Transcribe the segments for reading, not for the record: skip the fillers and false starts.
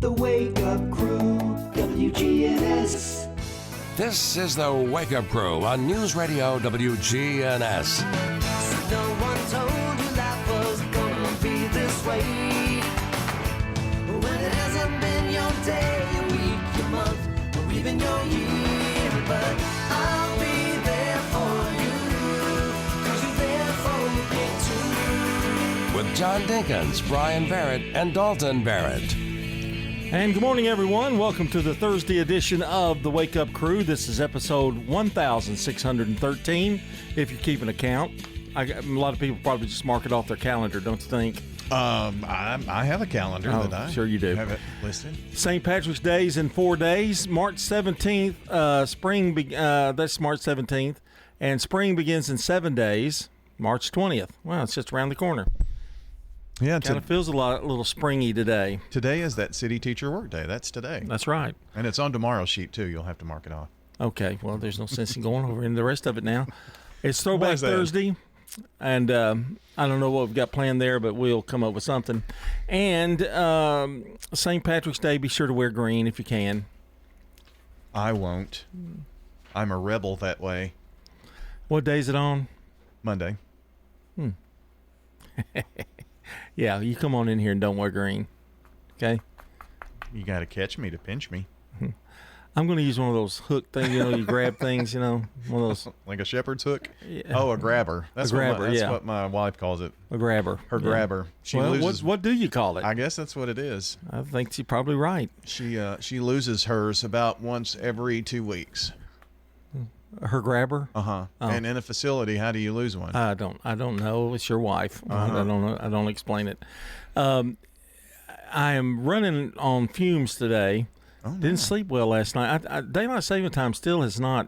The Wake Up Crew, WGNS. This is the Wake Up Crew on News Radio WGNS. No one told you life was gonna be this way. When it hasn't been your day, your week, your month, or even your year. But I'll be there for you, 'cause you're there for me too. With John Dinkins, Brian Barrett, and Dalton Barrett. And good morning, everyone. Welcome to the Thursday edition of the Wake Up Crew. This is episode 1613, if you're keeping a count. A lot of people probably just mark it off their calendar, don't you think? I have a calendar that I sure you do. have it listed. St. Patrick's Day is in 4 days. March 17th, that's March 17th. And spring begins in 7 days, March 20th. Wow, it's just around the corner. Yeah, Kind of feels a little springy today. today is that city teacher work day. That's today. That's right. And it's on tomorrow's sheet, too. You'll have to mark it off. Okay, well, there's no sense in going over into the rest of it now. It's Throwback is that? Thursday, and I don't know what we've got planned there, but we'll come up with something. And St. Patrick's Day, be sure to wear green if you can. I won't. I'm a rebel that way. What day is it on? Monday. Yeah, you come on in here and don't wear green, okay? You got to catch me to pinch me. I'm going to use one of those hook things, you grab things, one of those, Like a shepherd's hook? Yeah. Oh, a grabber. That's, grabber, that's yeah. what my wife calls it. a grabber. Her Yeah. grabber. She Well, loses. what do you call it? I guess that's what it is. I think she's probably right. She loses hers about once every 2 weeks. Her grabber? Uh-huh. Oh. And in a facility, how do you lose one? I don't know. It's your wife. I don't know. I don't explain it. I am running on fumes today. Oh, no. Didn't sleep well last night. Daylight saving time still has not.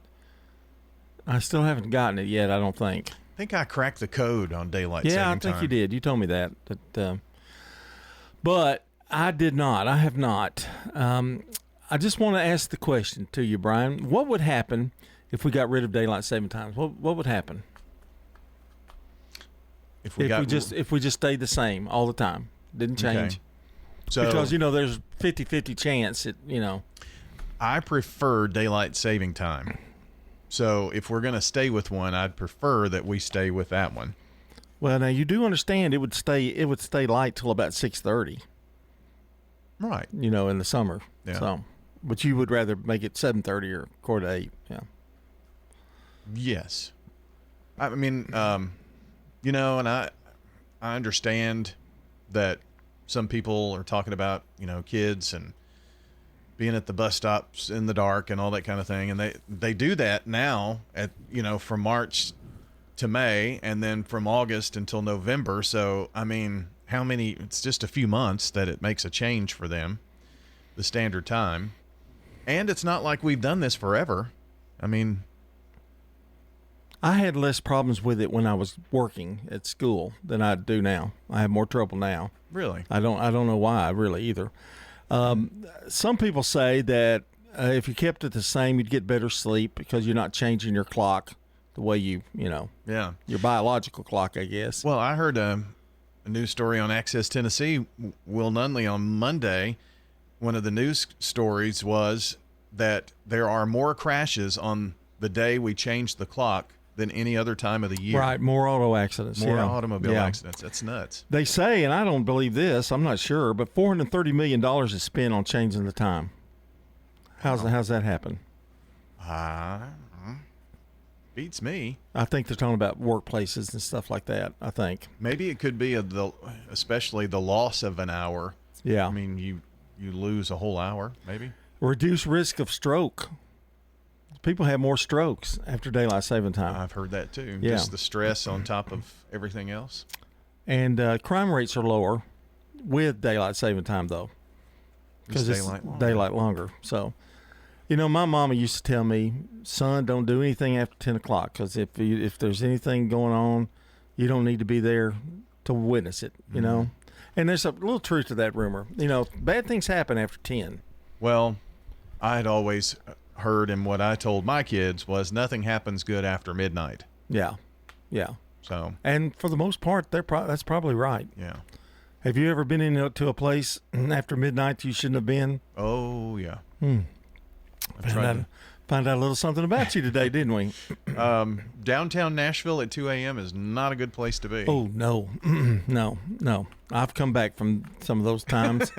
I still haven't gotten it yet. I don't think. I think I cracked the code on daylight saving Yeah, I time. think you did. You told me that. But I did not. I have not. I just want to ask the question to you, Brian. What would happen if we got rid of daylight saving times? What would happen If if we just stayed the same all the time? Didn't change. Okay. So Because, there's 50-50 chance I prefer daylight saving time. So if we're going to stay with one, I'd prefer that we stay with that one. Well, now you do understand it would stay light till about 6:30, Right. in the summer. Yeah. So, but you would rather make it 7:30 or 7:45. Yeah. Yes. I mean, and I understand that some people are talking about, kids and being at the bus stops in the dark and all that kind of thing. And they do that now from March to May and then from August until November. So, I mean, it's just a few months that it makes a change for them, the standard time. And it's not like we've done this forever. I mean, I had less problems with it when I was working at school than I do now. I have more trouble now. really. I don't know why really either. Some people say that if you kept it the same, you'd get better sleep because you're not changing your clock the way Yeah. your biological clock, I guess. Well, I heard a news story on Access Tennessee. Will Nunley on Monday, one of the news stories was that there are more crashes on the day we changed the clock than any other time of the year. Right, more auto accidents. More yeah. automobile Yeah. accidents. That's nuts. They say, and I don't believe this, I'm not sure, but $430 million is spent on changing the time. How's that happen? Beats me. I think they're talking about workplaces and stuff like that, I think. Maybe it could be especially the loss of an hour. Yeah. I mean, you lose a whole hour, maybe. Reduce risk of stroke. People have more strokes after daylight saving time. I've heard that too. Yeah. Just the stress on top of everything else. And crime rates are lower with daylight saving time, though. Because it's daylight longer. So, my mama used to tell me, son, don't do anything after 10 o'clock because if there's anything going on, you don't need to be there to witness it, And there's a little truth to that rumor. Bad things happen after 10. Well, I had always heard, and what I told my kids was nothing happens good after midnight. Yeah. Yeah. So, And for the most part, that's probably right. yeah. Have you ever been into a place after midnight you shouldn't have been? Oh, yeah. Find out a little something about you today, didn't we? Downtown Nashville at 2 a.m. is not a good place to be. Oh, no. No. I've come back from some of those times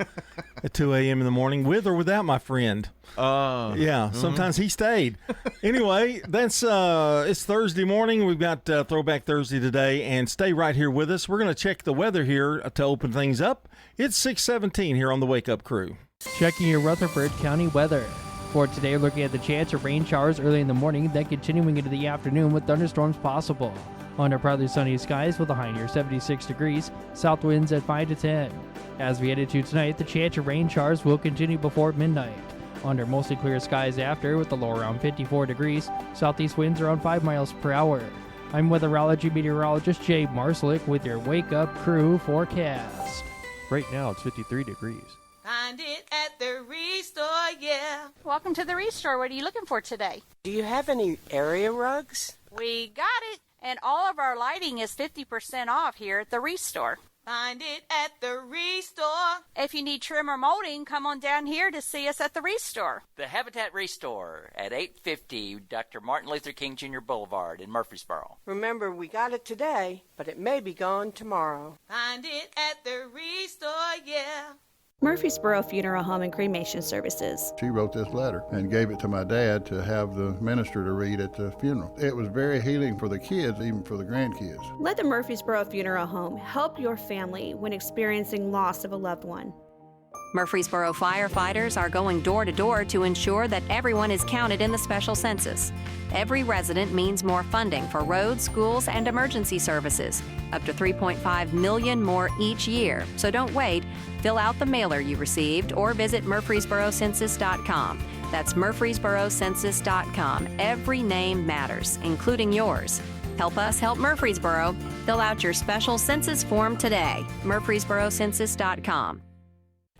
at 2 a.m. in the morning with or without my friend. Yeah, sometimes he stayed. Anyway, that's it's Thursday morning. We've got Throwback Thursday today, and stay right here with us. We're going to check the weather here to open things up. It's 6:17 here on the Wake Up Crew. Checking your Rutherford County weather. For today, looking at the chance of rain showers early in the morning, then continuing into the afternoon with thunderstorms possible. Under partly sunny skies with a high near 76 degrees, south winds at 5 to 10. As we head into tonight, the chance of rain showers will continue before midnight. Under mostly clear skies after with the low around 54 degrees, southeast winds around 5 miles per hour. I'm weatherology meteorologist Jay Marslick with your Wake Up Crew forecast. Right now, it's 53 degrees. Find it at the Restore, yeah. Welcome to the Restore. What are you looking for today? Do you have any area rugs? We got it. And all of our lighting is 50% off here at the Restore. Find it at the Restore. If you need trim or molding, come on down here to see us at the Restore. The Habitat Restore at 850 Dr. Martin Luther King Jr. Boulevard in Murfreesboro. Remember, we got it today, but it may be gone tomorrow. Find it at the Restore, yeah. Murfreesboro Funeral Home and Cremation Services. She wrote this letter and gave it to my dad to have the minister to read at the funeral. It was very healing for the kids, even for the grandkids. Let the Murfreesboro Funeral Home help your family when experiencing loss of a loved one. Murfreesboro firefighters are going door to door to ensure that everyone is counted in the special census. Every resident means more funding for roads, schools, and emergency services. Up to $3.5 million more each year. So don't wait. Fill out the mailer you received or visit murfreesborocensus.com. That's murfreesborocensus.com. Every name matters, including yours. Help us help Murfreesboro. Fill out your special census form today. murfreesborocensus.com.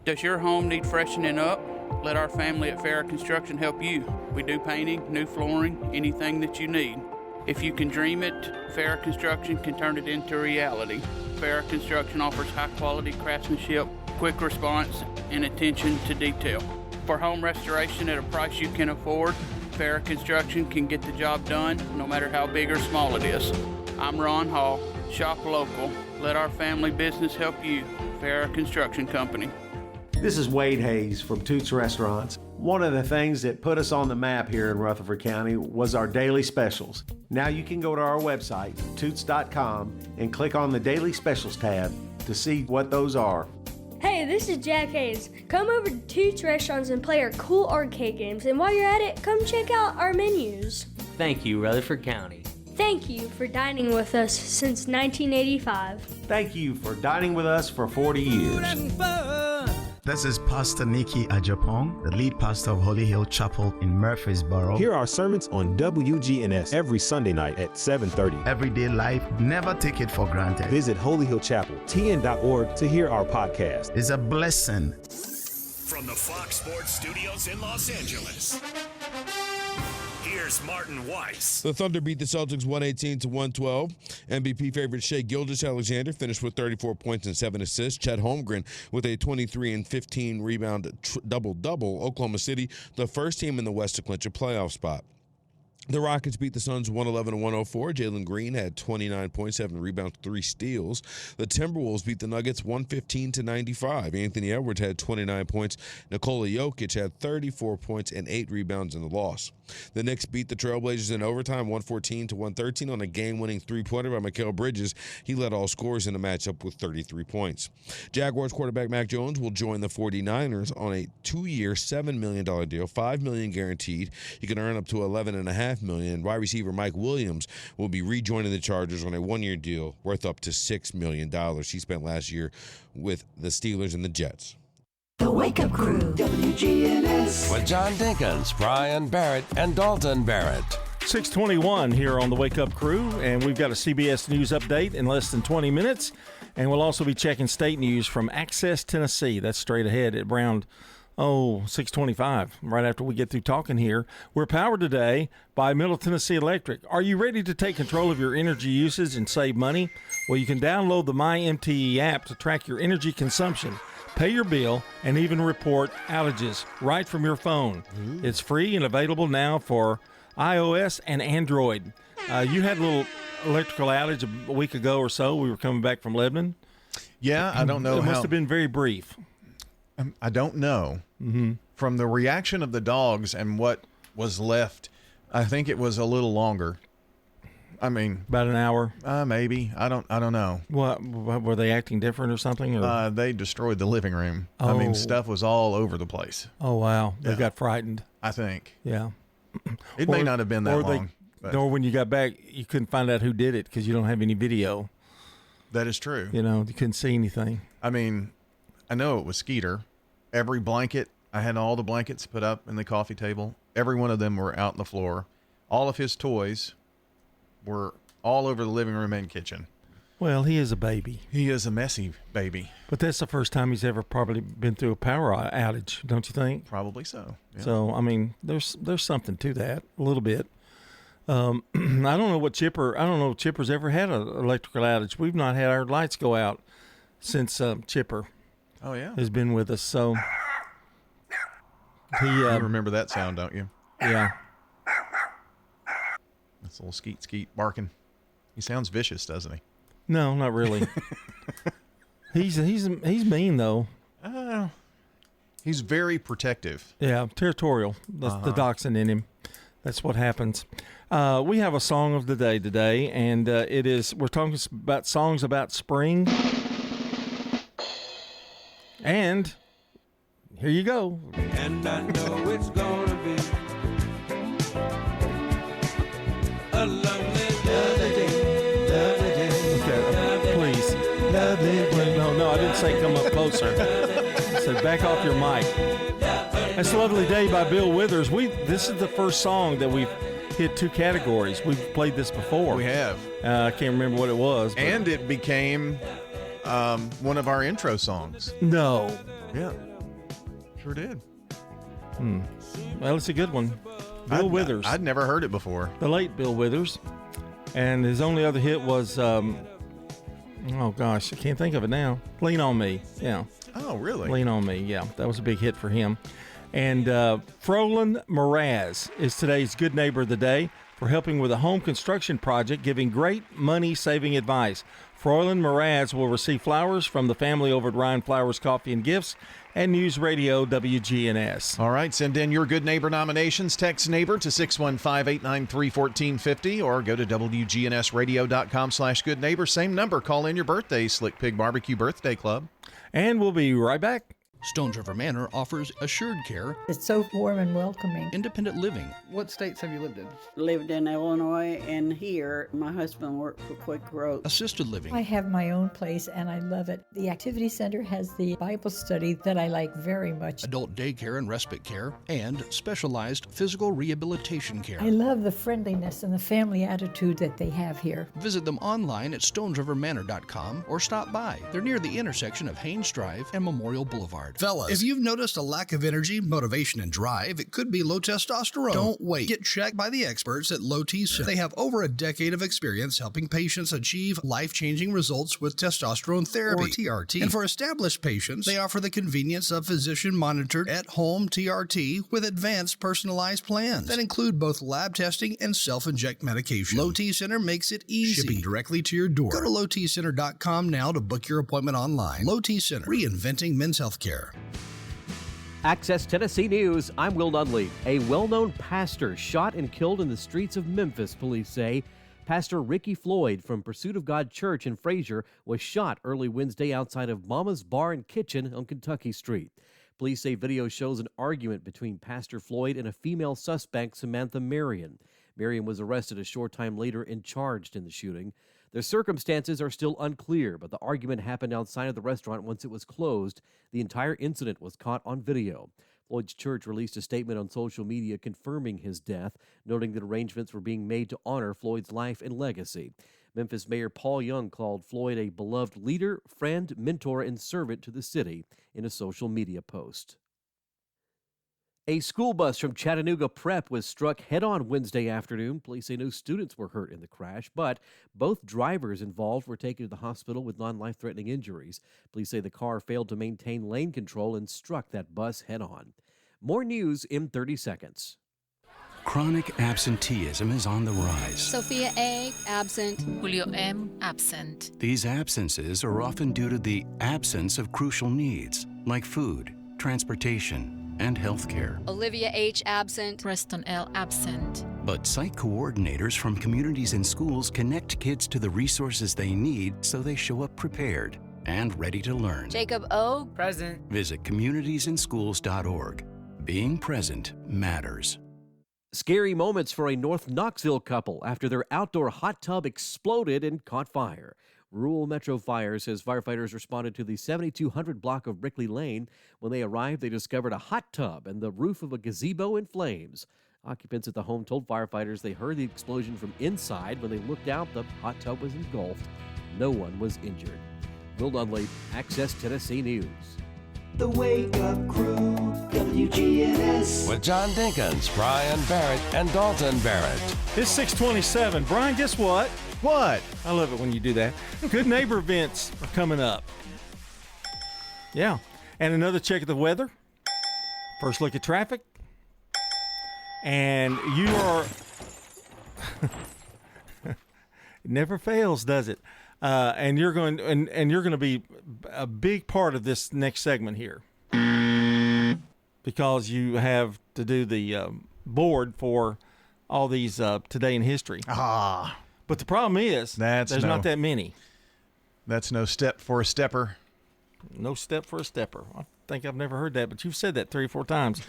Does your home need freshening up? Let our family at Farrah Construction help you. We do painting, new flooring, anything that you need. If you can dream it, Farrah Construction can turn it into reality. Farrah Construction offers high-quality craftsmanship, quick response, and attention to detail. For home restoration at a price you can afford, Farrah Construction can get the job done no matter how big or small it is. I'm Ron Hall. Shop local. Let our family business help you. Farrah Construction Company. This is Wade Hayes from Toots Restaurants. One of the things that put us on the map here in Rutherford County was our daily specials. Now you can go to our website, toots.com, and click on the Daily Specials tab to see what those are. Hey, this is Jack Hayes. Come over to Toots Restaurants and play our cool arcade games. And while you're at it, come check out our menus. Thank you, Rutherford County. Thank you for dining with us since 1985. Thank you for dining with us for 40 years. This is Pastor Nikki Ajapong, the lead pastor of Holy Hill Chapel in Murfreesboro. Here are sermons on WGNS every Sunday night at 7:30. Everyday life, never take it for granted. Visit Holy Hill Chapel, TN.org to hear our podcast. It's a blessing. From the Fox Sports Studios in Los Angeles, here's Martin Weiss. The Thunder beat the Celtics 118-112. MVP favorite Shai Gilgeous-Alexander finished with 34 points and 7 assists. Chet Holmgren with a 23 and 15 rebound double-double. Oklahoma City, the first team in the West to clinch a playoff spot. The Rockets beat the Suns 111-104. Jalen Green had 29 points, 7 rebounds, 3 steals. The Timberwolves beat the Nuggets 115-95. Anthony Edwards had 29 points. Nikola Jokic had 34 points and 8 rebounds in the loss. The Knicks beat the Trailblazers in overtime 114-113 on a game-winning three-pointer by Mikal Bridges. He led all scorers in the matchup with 33 points. Jaguars quarterback Mac Jones will join the 49ers on a 2-year, $7 million deal, $5 million guaranteed. He can earn up to $11.5 million. Wide receiver Mike Williams will be rejoining the Chargers on a 1-year deal worth up to $6 million. He spent last year with the Steelers and the Jets. The Wake Up Crew, WGNS. With John Dinkins, Brian Barrett, and Dalton Barrett. 6:21 here on the Wake Up Crew, and we've got a CBS News update in less than 20 minutes. And we'll also be checking state news from Access, Tennessee. That's straight ahead at around 6:25, right after we get through talking here. We're powered today by Middle Tennessee Electric. Are you ready to take control of your energy usage and save money? Well, you can download the MyMTE app to track your energy consumption, pay your bill, and even report outages right from your phone. It's free and available now for iOS and Android. You had a little electrical outage a week ago or so. We were coming back from Lebanon. Yeah, I don't know It how. must have been very brief. I don't know. From the reaction of the dogs and what was left, I think it was a little longer. I mean, about an hour, maybe. I don't know. What were they acting different or something? Or? They destroyed the living room. I mean, stuff was all over the place. Oh wow, they got frightened. I think. Yeah, it may not have been that long. Or when you got back, you couldn't find out who did it because you don't have any video. That is true. You know, you couldn't see anything. I mean, I know it was Skeeter. Every blanket, I had all the blankets put up in the coffee table. Every one of them were out on the floor. All of his toys were all over the living room and kitchen. Well, he is a baby. He is a messy baby. But that's the first time he's ever probably been through a power outage, don't you think? Probably so. Yeah. So, I mean, there's something to that, a little bit. I don't know if Chipper's ever had an electrical outage. We've not had our lights go out since Chipper has been with us. So you remember that sound, don't you? Yeah. That's a little skeet barking. He sounds vicious, doesn't he? No, not really. He's mean though. He's very protective. Yeah, territorial. The dachshund in him. That's what happens. We have a song of the day today, and we're talking about songs about spring. And here you go. And I know it's gonna be a lovely day. Okay, please. No, I didn't say come up closer. I said back off your mic. That's a Lovely Day by Bill Withers. This is the first song that we've hit 2 categories. We've played this before. We have. I can't remember what it was. And it became one of our intro songs. No. Yeah. Sure did. Well, it's a good one. Bill Withers. I'd never heard it before. The late Bill Withers. And his only other hit was, oh gosh, I can't think of it now. Lean on Me. Yeah. Oh, really? Lean on Me. Yeah, that was a big hit for him. And Frolin Mraz is today's Good Neighbor of the Day for helping with a home construction project, giving great money-saving advice. Frolin Mraz will receive flowers from the family over at Ryan Flowers Coffee and Gifts and News Radio WGNS. All right, send in your Good Neighbor nominations. Text NEIGHBOR to 615-893-1450 or go to WGNSradio.com/goodneighbor. Same number. Call in your birthday, Slick Pig Barbecue Birthday Club. And we'll be right back. Stones River Manor offers assured care. It's so warm and welcoming. Independent living. What states have you lived in? Lived in Illinois and here. My husband worked for Quick Growth. Assisted living. I have my own place and I love it. The Activity Center has the Bible study that I like very much. Adult daycare and respite care, and specialized physical rehabilitation care. I love the friendliness and the family attitude that they have here. Visit them online at stonesrivermanor.com or stop by. They're near the intersection of Haynes Drive and Memorial Boulevard. Fellas, if you've noticed a lack of energy, motivation, and drive, it could be low testosterone. Don't wait. Get checked by the experts at Low T Center. They have over a decade of experience helping patients achieve life-changing results with testosterone therapy, or TRT. And for established patients, they offer the convenience of physician-monitored at-home TRT with advanced personalized plans that include both lab testing and self-inject medication. Low T Center makes it easy, shipping directly to your door. Go to lowtcenter.com now to book your appointment online. Low T Center, reinventing men's health care. Access Tennessee News, I'm Will Nunley. A well-known pastor shot and killed in the streets of Memphis, police say. Pastor Ricky Floyd from Pursuit of God Church in Fraser was shot early Wednesday outside of Mama's Bar and Kitchen on Kentucky Street. Police say video shows an argument between Pastor Floyd and a female suspect, Samantha Marion. Marion was arrested a short time later and charged in the shooting. The circumstances are still unclear, but the argument happened outside of the restaurant once it was closed. The entire incident was caught on video. Floyd's church released a statement on social media confirming his death, noting that arrangements were being made to honor Floyd's life and legacy. Memphis Mayor Paul Young called Floyd a beloved leader, friend, mentor, and servant to the city in a social media post. A school bus from Chattanooga Prep was struck head-on Wednesday afternoon. Police say no students were hurt in the crash, but both drivers involved were taken to the hospital with non-life-threatening injuries. Police say the car failed to maintain lane control and struck that bus head-on. More news in 30 seconds. Chronic absenteeism is on the rise. Sophia A., absent. Julio M., absent. These absences are often due to the absence of crucial needs, like food, transportation, and health care. Olivia H., absent. Preston L., absent. But site coordinators from communities and schools connect kids to the resources they need so they show up prepared and ready to learn. Jacob O., present. Visit communitiesandschools.org. Being present matters. Scary moments for a North Knoxville couple after their outdoor hot tub exploded and caught fire. Rural Metro Fire says firefighters responded to the 7200 block of Brickley Lane. When they arrived, they discovered a hot tub and the roof of a gazebo in flames. Occupants at the home told firefighters they heard the explosion from inside. When they looked out, the hot tub was engulfed. No one was injured. Will Dudley, Access Tennessee News. The Wake Up Crew, WGNS. With John Dinkins, Brian Barrett, and Dalton Barrett. It's 627. Brian, guess what? What? I love it when you do that. Good neighbor events are coming up. Yeah. And another check of the weather. First look at traffic. And you are... it never fails, does it? And you're going to be a big part of this next segment here, because you have to do the board for all these Today in History. But the problem is there's not that many. That's no step for a stepper. No step for a stepper. I think I've never heard that, but you've said that 3 or 4 times.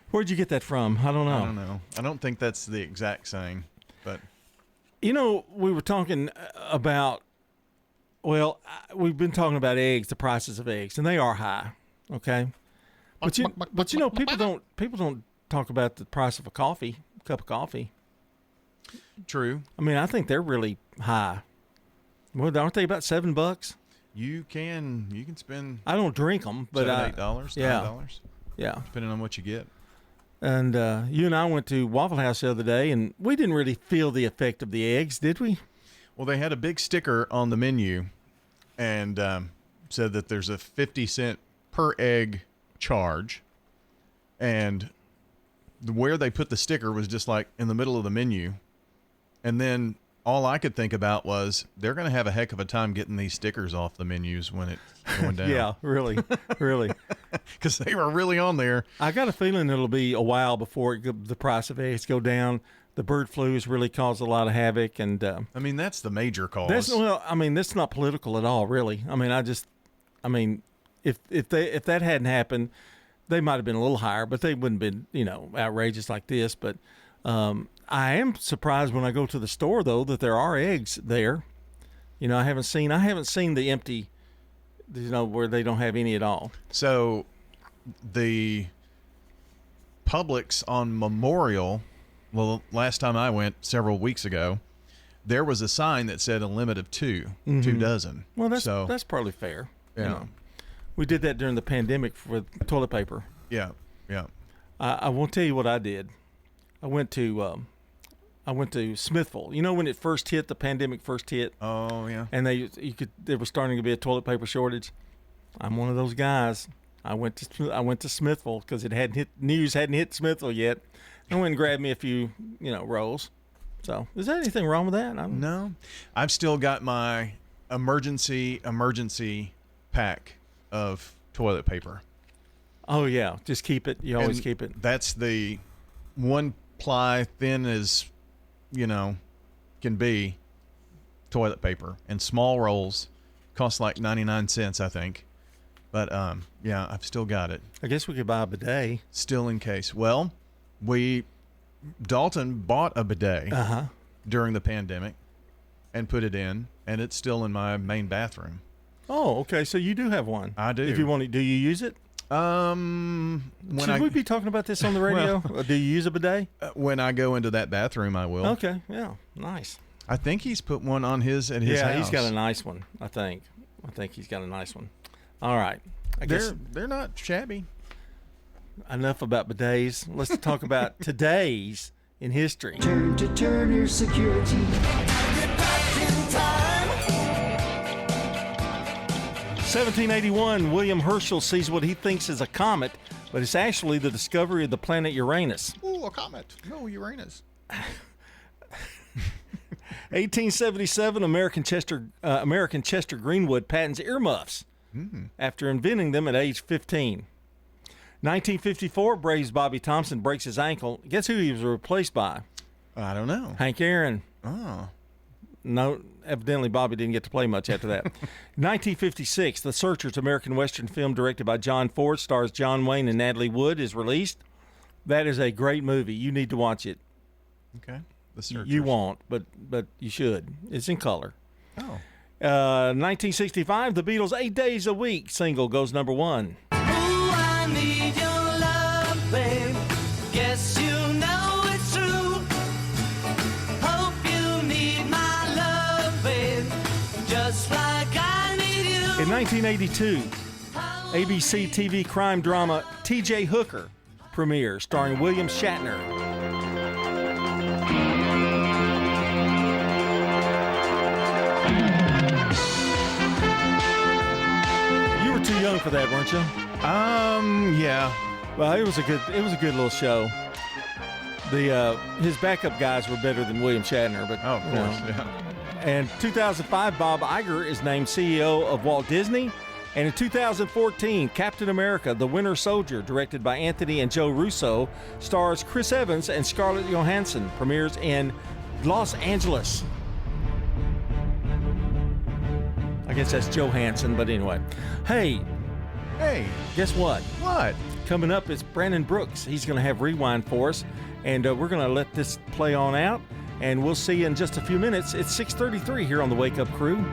Where'd you get that from? I don't know. I don't think that's the exact saying, but. You know, we were talking about, we've been talking about eggs, the prices of eggs, and they are high, okay? But you know, people don't talk about the price of a cup of coffee. True. I mean, I think they're really high. Well, aren't they about $7? You can spend. I don't drink them, but $7, $8, $9. Yeah, depending on what you get. And you and I went to Waffle House the other day, and we didn't really feel the effect of the eggs, did we? Well, they had a big sticker on the menu and said that there's a 50-cent per egg charge. And where they put the sticker was just like in the middle of the menu. And then all I could think about was they're going to have a heck of a time getting these stickers off the menus when it's going down. Yeah, really. Because they were really on there. I got a feeling it'll be a while before the price of eggs go down. The bird flu has really caused a lot of havoc, and I mean that's the major cause. That's not political at all, really. If that hadn't happened, they might have been a little higher, but they wouldn't have been outrageous like this. But I am surprised when I go to the store though that there are eggs there. You know, I haven't seen the empty. Where they don't have any at all. So the Publix on Memorial, last time I went several weeks ago, there was a sign that said a limit of 2 dozen. Well, that's probably fair. Yeah. We did that during the pandemic with toilet paper. Yeah. I won't tell you what I did. I went to Smithville. You know when the pandemic first hit? Oh yeah. And there was starting to be a toilet paper shortage. I'm one of those guys. I went to Smithville because news hadn't hit Smithville yet. I went and grabbed me a few, rolls. So is there anything wrong with that? No. I've still got my emergency pack of toilet paper. Oh yeah, just keep it. You always keep it. That's the 1 ply thin as can be toilet paper, and small rolls cost like 99 cents, I think. But I've still got it. I guess we could buy a bidet. Still in case. Well, Dalton bought a bidet during the pandemic and put it in, and it's still in my main bathroom. Oh, okay. So you do have one. I do. If you want it, do you use it? Should we be talking about this on the radio? Do you use a bidet? When I go into that bathroom, I will. Okay, yeah, nice. I think he's put one on his house. He's got a nice one. I think he's got a nice one. All right, I guess they're not shabby. enough about bidets. Let's talk about today's in history. Turn to Turner Security. 1781, William Herschel sees what he thinks is a comet, but it's actually the discovery of the planet Uranus. Ooh, a comet. No, Uranus. 1877, American Chester Greenwood patents earmuffs after inventing them at age 15. 1954, Braves Bobby Thompson breaks his ankle. Guess who he was replaced by? I don't know. Hank Aaron. Oh. No, evidently Bobby didn't get to play much after that. 1956, The Searchers, American Western film directed by John Ford, stars John Wayne and Natalie Wood, is released. That is a great movie. You need to watch it. Okay. The Searchers. You won't, but you should. It's in color. Oh. 1965, The Beatles' 8 Days a Week single goes number 1. I need your love, babe. Guess you know it's true. Hope you need my love, babe. Just like I need you. In 1982, ABC TV crime drama T.J. Hooker premieres, starring William Shatner. You were too young for that, weren't you? Yeah. Well, it was a good little show. His backup guys were better than William Shatner, but of course, yeah. And 2005, Bob Iger is named CEO of Walt Disney. And in 2014, Captain America: The Winter Soldier, directed by Anthony and Joe Russo, stars Chris Evans and Scarlett Johansson, premieres in Los Angeles. I guess that's Johansson, but anyway. Hey, guess what? What? Coming up is Brandon Brooks. He's going to have Rewind for us, and we're going to let this play on out, and we'll see you in just a few minutes. It's 6:33 here on the Wake Up Crew.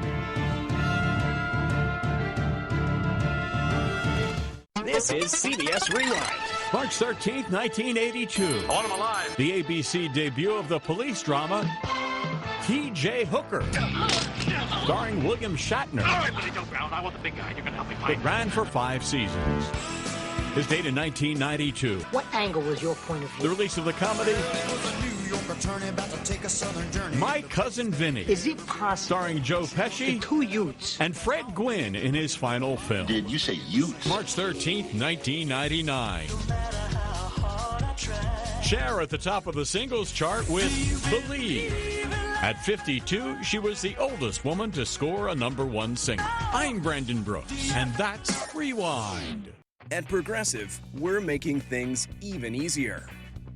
This is CBS Rewind. March 13th, 1982. On them alive. The ABC debut of the police drama T.J. Hooker, starring William Shatner. All right, Billy Joe Brown, I want the big guy. You're going to help me find It ran for 5 seasons. His date in 1992. What angle was your point of view? The release of the comedy My Cousin Vinny. Is it possible? Starring Joe Pesci. The 2 Utes. And Fred Gwynn in his final film. Did you say Utes? March 13th, 1999. Cher at the top of the singles chart with Believe. At 52, she was the oldest woman to score a #1 single. I'm Brandon Brooks, and that's Rewind. At Progressive, we're making things even easier.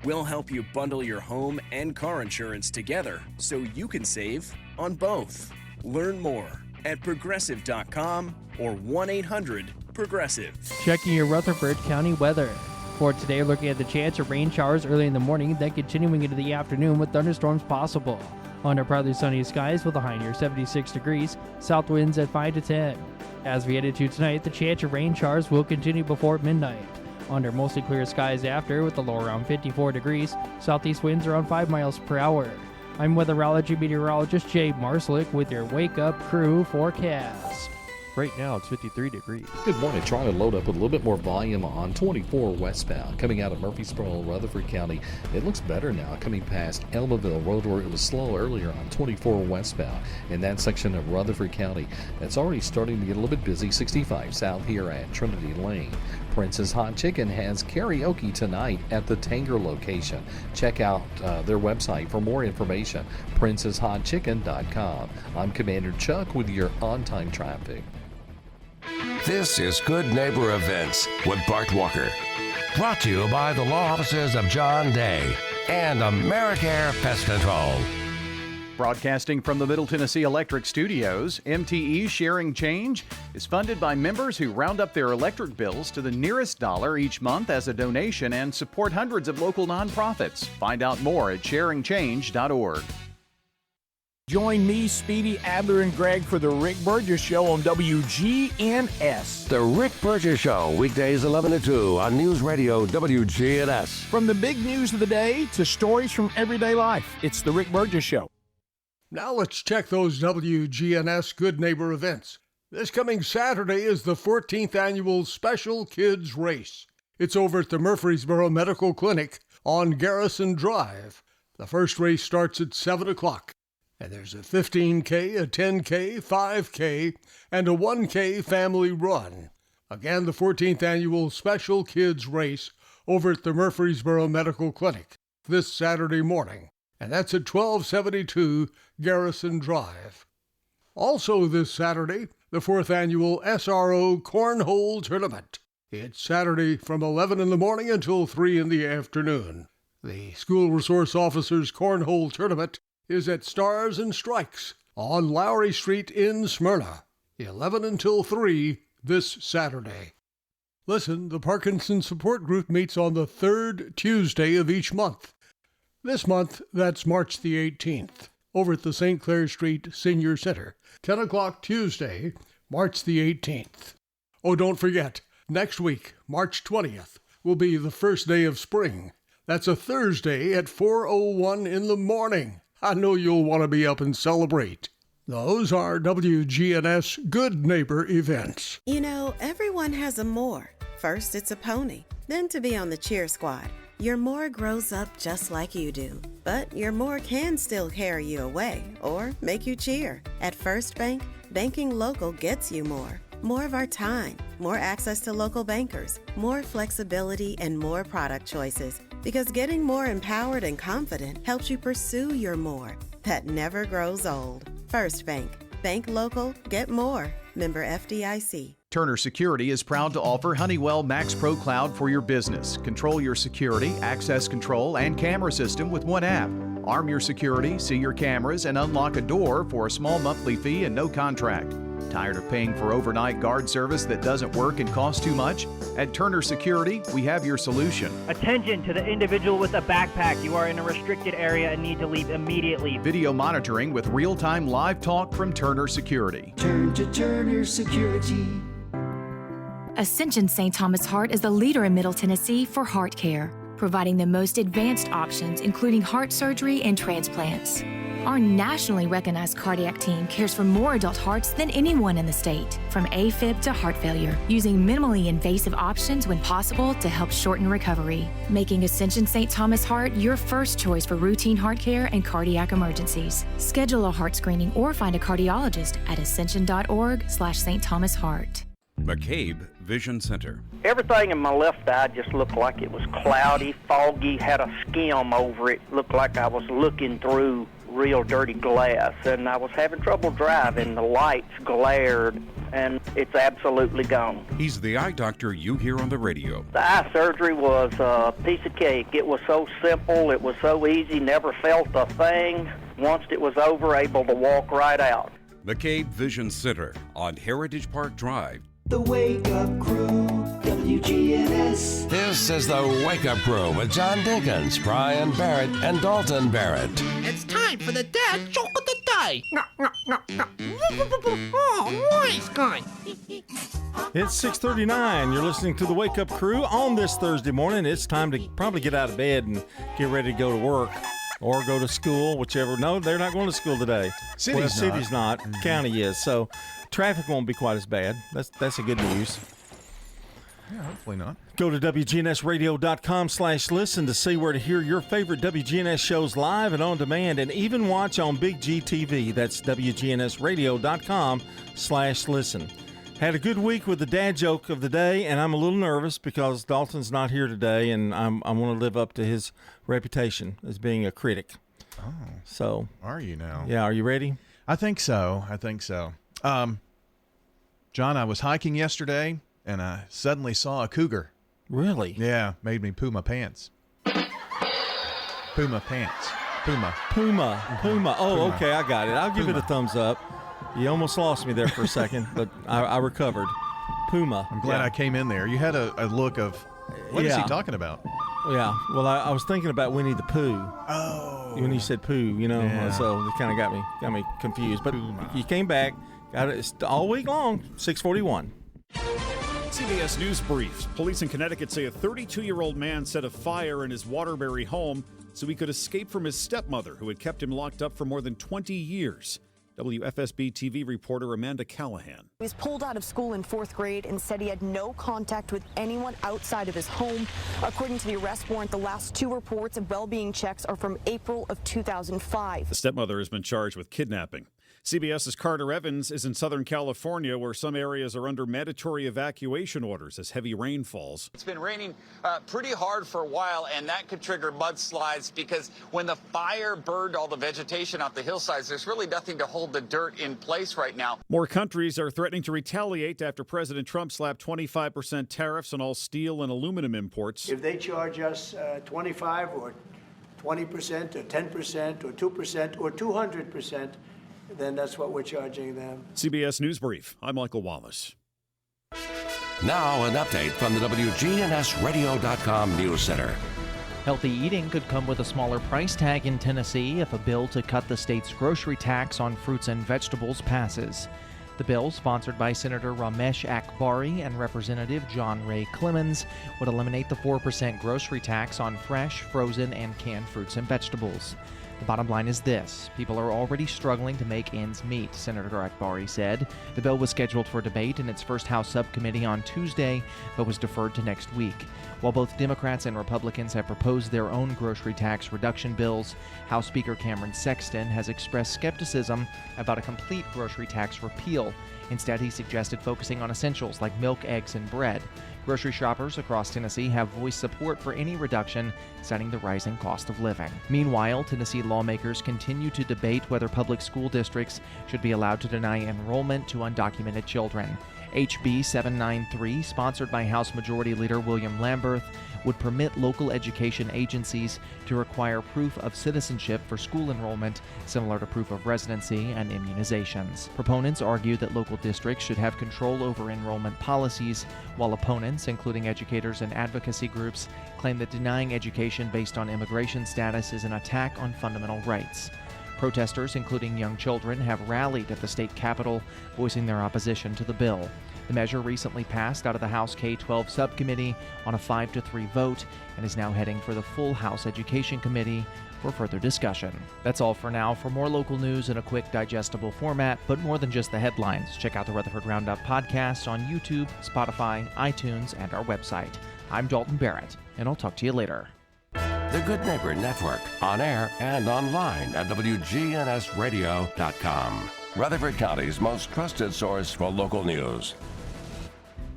We'll help you bundle your home and car insurance together so you can save on both. Learn more at progressive.com or 1-800-PROGRESSIVE. Checking your Rutherford County weather. For today, looking at the chance of rain showers early in the morning, then continuing into the afternoon with thunderstorms possible. Under partly sunny skies with a high near 76 degrees, south winds at 5 to 10. As we head into tonight, the chance of rain showers will continue before midnight. Under mostly clear skies after, with the low around 54 degrees, southeast winds around 5 miles per hour. I'm weatherology meteorologist Jay Marslick with your Wake Up Crew forecast. Right now, it's 53 degrees. Good morning. Trying to load up with a little bit more volume on 24 westbound. Coming out of Murfreesboro, Rutherford County, it looks better now. Coming past Elmaville Road, where it was slow earlier on 24 westbound. In that section of Rutherford County, it's already starting to get a little bit busy. 65 south here at Trinity Lane. Prince's Hot Chicken has karaoke tonight at the Tanger location. Check out their website for more information, princeshotchicken.com. I'm Commander Chuck with your on-time traffic. This is Good Neighbor Events with Bart Walker. Brought to you by the law offices of John Day and Americare Pest Control. Broadcasting from the Middle Tennessee Electric Studios, MTE Sharing Change is funded by members who round up their electric bills to the nearest dollar each month as a donation and support hundreds of local nonprofits. Find out more at sharingchange.org. Join me, Speedy, Adler, and Greg for The Rick Burgess Show on WGNS. The Rick Burgess Show, weekdays 11 to 2 on News Radio WGNS. From the big news of the day to stories from everyday life, it's The Rick Burgess Show. Now let's check those WGNS Good Neighbor events. This coming Saturday is the 14th annual Special Kids Race. It's over at the Murfreesboro Medical Clinic on Garrison Drive. The first race starts at 7 o'clock. And there's a 15K, a 10K, 5K, and a 1K family run. Again, the 14th annual Special Kids Race over at the Murfreesboro Medical Clinic this Saturday morning. And that's at 1272 Garrison Drive. Also this Saturday, the 4th annual SRO Cornhole Tournament. It's Saturday from 11 in the morning until 3 in the afternoon. The School Resource Officers Cornhole Tournament is at Stars and Strikes on Lowry Street in Smyrna, 11 until 3 this Saturday. Listen, the Parkinson Support Group meets on the 3rd Tuesday of each month. This month, that's March the 18th, over at the St. Clair Street Senior Center, 10 o'clock Tuesday, March the 18th. Oh, don't forget, next week, March 20th, will be the first day of spring. That's a Thursday at 4:01 in the morning. I know you'll want to be up and celebrate. Those are WGNS Good Neighbor events. You know, everyone has a more. First, it's a pony. Then to be on the cheer squad. Your more grows up just like you do. But your more can still carry you away or make you cheer. At First Bank, banking local gets you more. More of our time, more access to local bankers, more flexibility, and more product choices. Because getting more empowered and confident helps you pursue your more. That never grows old. First Bank. Bank local, get more. Member FDIC. Turner Security is proud to offer Honeywell Max Pro Cloud for your business. Control your security, access control, and camera system with one app. Arm your security, see your cameras, and unlock a door for a small monthly fee and no contract. Tired of paying for overnight guard service that doesn't work and costs too much? At Turner Security, we have your solution. Attention to the individual with a backpack. You are in a restricted area and need to leave immediately. Video monitoring with real-time live talk from Turner Security. Turn to Turner Security. Ascension St. Thomas Heart is the leader in Middle Tennessee for heart care, providing the most advanced options, including heart surgery and transplants. Our nationally recognized cardiac team cares for more adult hearts than anyone in the state, from AFib to heart failure, using minimally invasive options when possible to help shorten recovery, making Ascension St. Thomas Heart your first choice for routine heart care and cardiac emergencies. Schedule a heart screening or find a cardiologist at ascension.org/St. Thomas Heart. McCabe Vision Center. Everything in my left eye just looked like it was cloudy, foggy, had a skim over it. Looked like I was looking through real dirty glass, and I was having trouble driving. The lights glared, and it's absolutely gone. He's the eye doctor you hear on the radio. The eye surgery was a piece of cake. It was so simple, it was so easy, never felt a thing. Once it was over, able to walk right out. McCabe Vision Center on Heritage Park Drive. The Wake Up Crew, WGNS. This is the Wake Up Crew with John Dinkins, Brian Barrett, and Dalton Barrett. It's time for the dad joke of the day. Oh, nice guy. It's 6:39. You're listening to the Wake Up Crew on this Thursday morning. It's time to probably get out of bed and get ready to go to work or go to school, whichever. No, they're not going to school today. City's not. County is. So traffic won't be quite as bad. That's a good news. Yeah, hopefully not. Go to WGNSradio.com/listen to see where to hear your favorite WGNS shows live and on demand, and even watch on Big G TV. That's WGNSradio.com/listen. Had a good week with the dad joke of the day, and I'm a little nervous because Dalton's not here today, and I want to live up to his reputation as being a critic. Oh. So. Are you now? Yeah, are you ready? I think so. John, I was hiking yesterday, and I suddenly saw a cougar. Really? Yeah, made me poo my pants. Puma pants. Puma. Oh, okay, I got it. I'll give it a thumbs up. You almost lost me there for a second, but I recovered. Puma. I'm glad I came in there. You had a look of, what is he talking about? Yeah, well, I was thinking about Winnie the Pooh. Oh. When you said poo, so it kind of got me confused. But you came back, got it all week long, 6:41. CBS News briefs. Police in Connecticut say a 32-year-old man set a fire in his Waterbury home so he could escape from his stepmother, who had kept him locked up for more than 20 years. WFSB TV reporter Amanda Callahan. He was pulled out of school in 4th grade and said he had no contact with anyone outside of his home. According to the arrest warrant, the last 2 reports of well-being checks are from April of 2005. The stepmother has been charged with kidnapping. CBS's Carter Evans is in Southern California, where some areas are under mandatory evacuation orders as heavy rain falls. It's been raining pretty hard for a while, and that could trigger mudslides because when the fire burned all the vegetation off the hillsides, there's really nothing to hold the dirt in place right now. More countries are threatening to retaliate after President Trump slapped 25% tariffs on all steel and aluminum imports. If they charge us 25 or 20% or 10% or 2% or 200%, then that's what we're charging them. CBS News Brief. I'm Michael Wallace. Now an update from the WGNSradio.com News Center. Healthy eating could come with a smaller price tag in Tennessee if a bill to cut the state's grocery tax on fruits and vegetables passes. The bill, sponsored by Senator Ramesh Akbari and Representative John Ray Clemens, would eliminate the 4% grocery tax on fresh, frozen, and canned fruits and vegetables. The bottom line is this: people are already struggling to make ends meet, Senator Akbari said. The bill was scheduled for debate in its first House subcommittee on Tuesday, but was deferred to next week. While both Democrats and Republicans have proposed their own grocery tax reduction bills, House Speaker Cameron Sexton has expressed skepticism about a complete grocery tax repeal. Instead, he suggested focusing on essentials like milk, eggs, and bread. Grocery shoppers across Tennessee have voiced support for any reduction, citing the rising cost of living. Meanwhile, Tennessee lawmakers continue to debate whether public school districts should be allowed to deny enrollment to undocumented children. HB 793, sponsored by House Majority Leader William Lamberth, would permit local education agencies to require proof of citizenship for school enrollment, similar to proof of residency and immunizations. Proponents argue that local districts should have control over enrollment policies, while opponents, including educators and advocacy groups, claim that denying education based on immigration status is an attack on fundamental rights. Protesters, including young children, have rallied at the state capitol, voicing their opposition to the bill. The measure recently passed out of the House K-12 subcommittee on a 5-3 vote and is now heading for the full House Education Committee for further discussion. That's all for now. For more local news in a quick, digestible format, but more than just the headlines, check out the Rutherford Roundup podcast on YouTube, Spotify, iTunes, and our website. I'm Dalton Barrett, and I'll talk to you later. The Good Neighbor Network, on air and online at WGNSradio.com. Rutherford County's most trusted source for local news.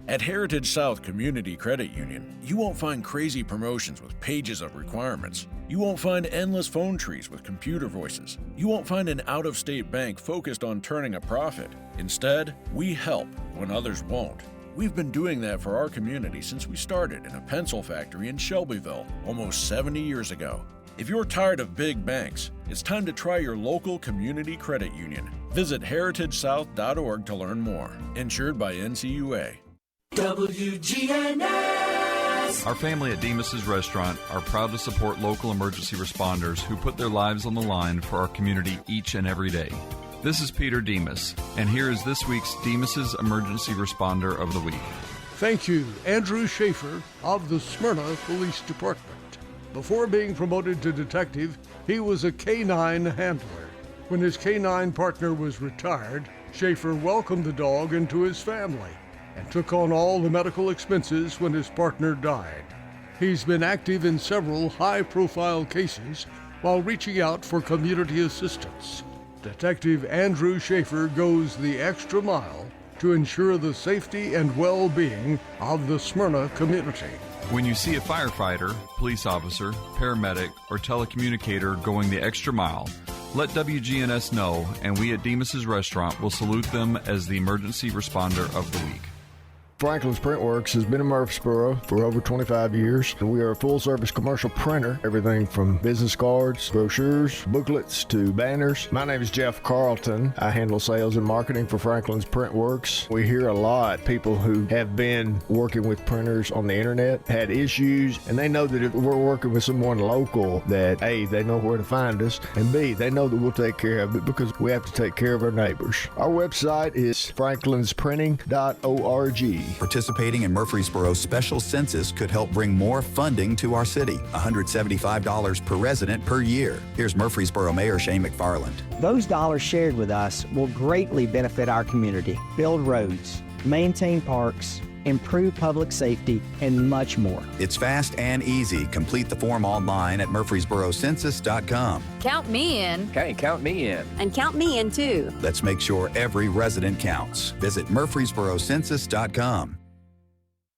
At Heritage South Community Credit Union, you won't find crazy promotions with pages of requirements. You won't find endless phone trees with computer voices. You won't find an out-of-state bank focused on turning a profit. Instead, we help when others won't. We've been doing that for our community since we started in a pencil factory in Shelbyville almost 70 years ago. If you're tired of big banks, it's time to try your local community credit union. Visit heritagesouth.org to learn more. Insured by NCUA. WGNS. Our family at Demas's Restaurant are proud to support local emergency responders who put their lives on the line for our community each and every day. This is Peter Demas, and here is this week's Demas's Emergency Responder of the Week. Thank you, Andrew Schaefer of the Smyrna Police Department. Before being promoted to detective, he was a K-9 handler. When his K-9 partner was retired, Schaefer welcomed the dog into his family and took on all the medical expenses when his partner died. He's been active in several high-profile cases while reaching out for community assistance. Detective Andrew Schaefer goes the extra mile to ensure the safety and well-being of the Smyrna community. When you see a firefighter, police officer, paramedic, or telecommunicator going the extra mile, let WGNS know, and we at Demas's Restaurant will salute them as the Emergency Responder of the Week. Franklin's Printworks has been in Murfreesboro for over 25 years. We are a full-service commercial printer, everything from business cards, brochures, booklets to banners. My name is Jeff Carlton. I handle sales and marketing for Franklin's Printworks. We hear a lot people who have been working with printers on the internet, had issues, and they know that if we're working with someone local, that A, they know where to find us, and B, they know that we'll take care of it because we have to take care of our neighbors. Our website is franklinsprinting.org. Participating in Murfreesboro's special census could help bring more funding to our city. $175 per resident per year. Here's Murfreesboro Mayor Shane McFarland. Those dollars shared with us will greatly benefit our community, build roads, maintain parks, improve public safety, and much more. It's fast and easy. Complete the form online at murfreesborocensus.com. Count me in. Okay, count me in. And count me in too. Let's make sure every resident counts. Visit murfreesborocensus.com.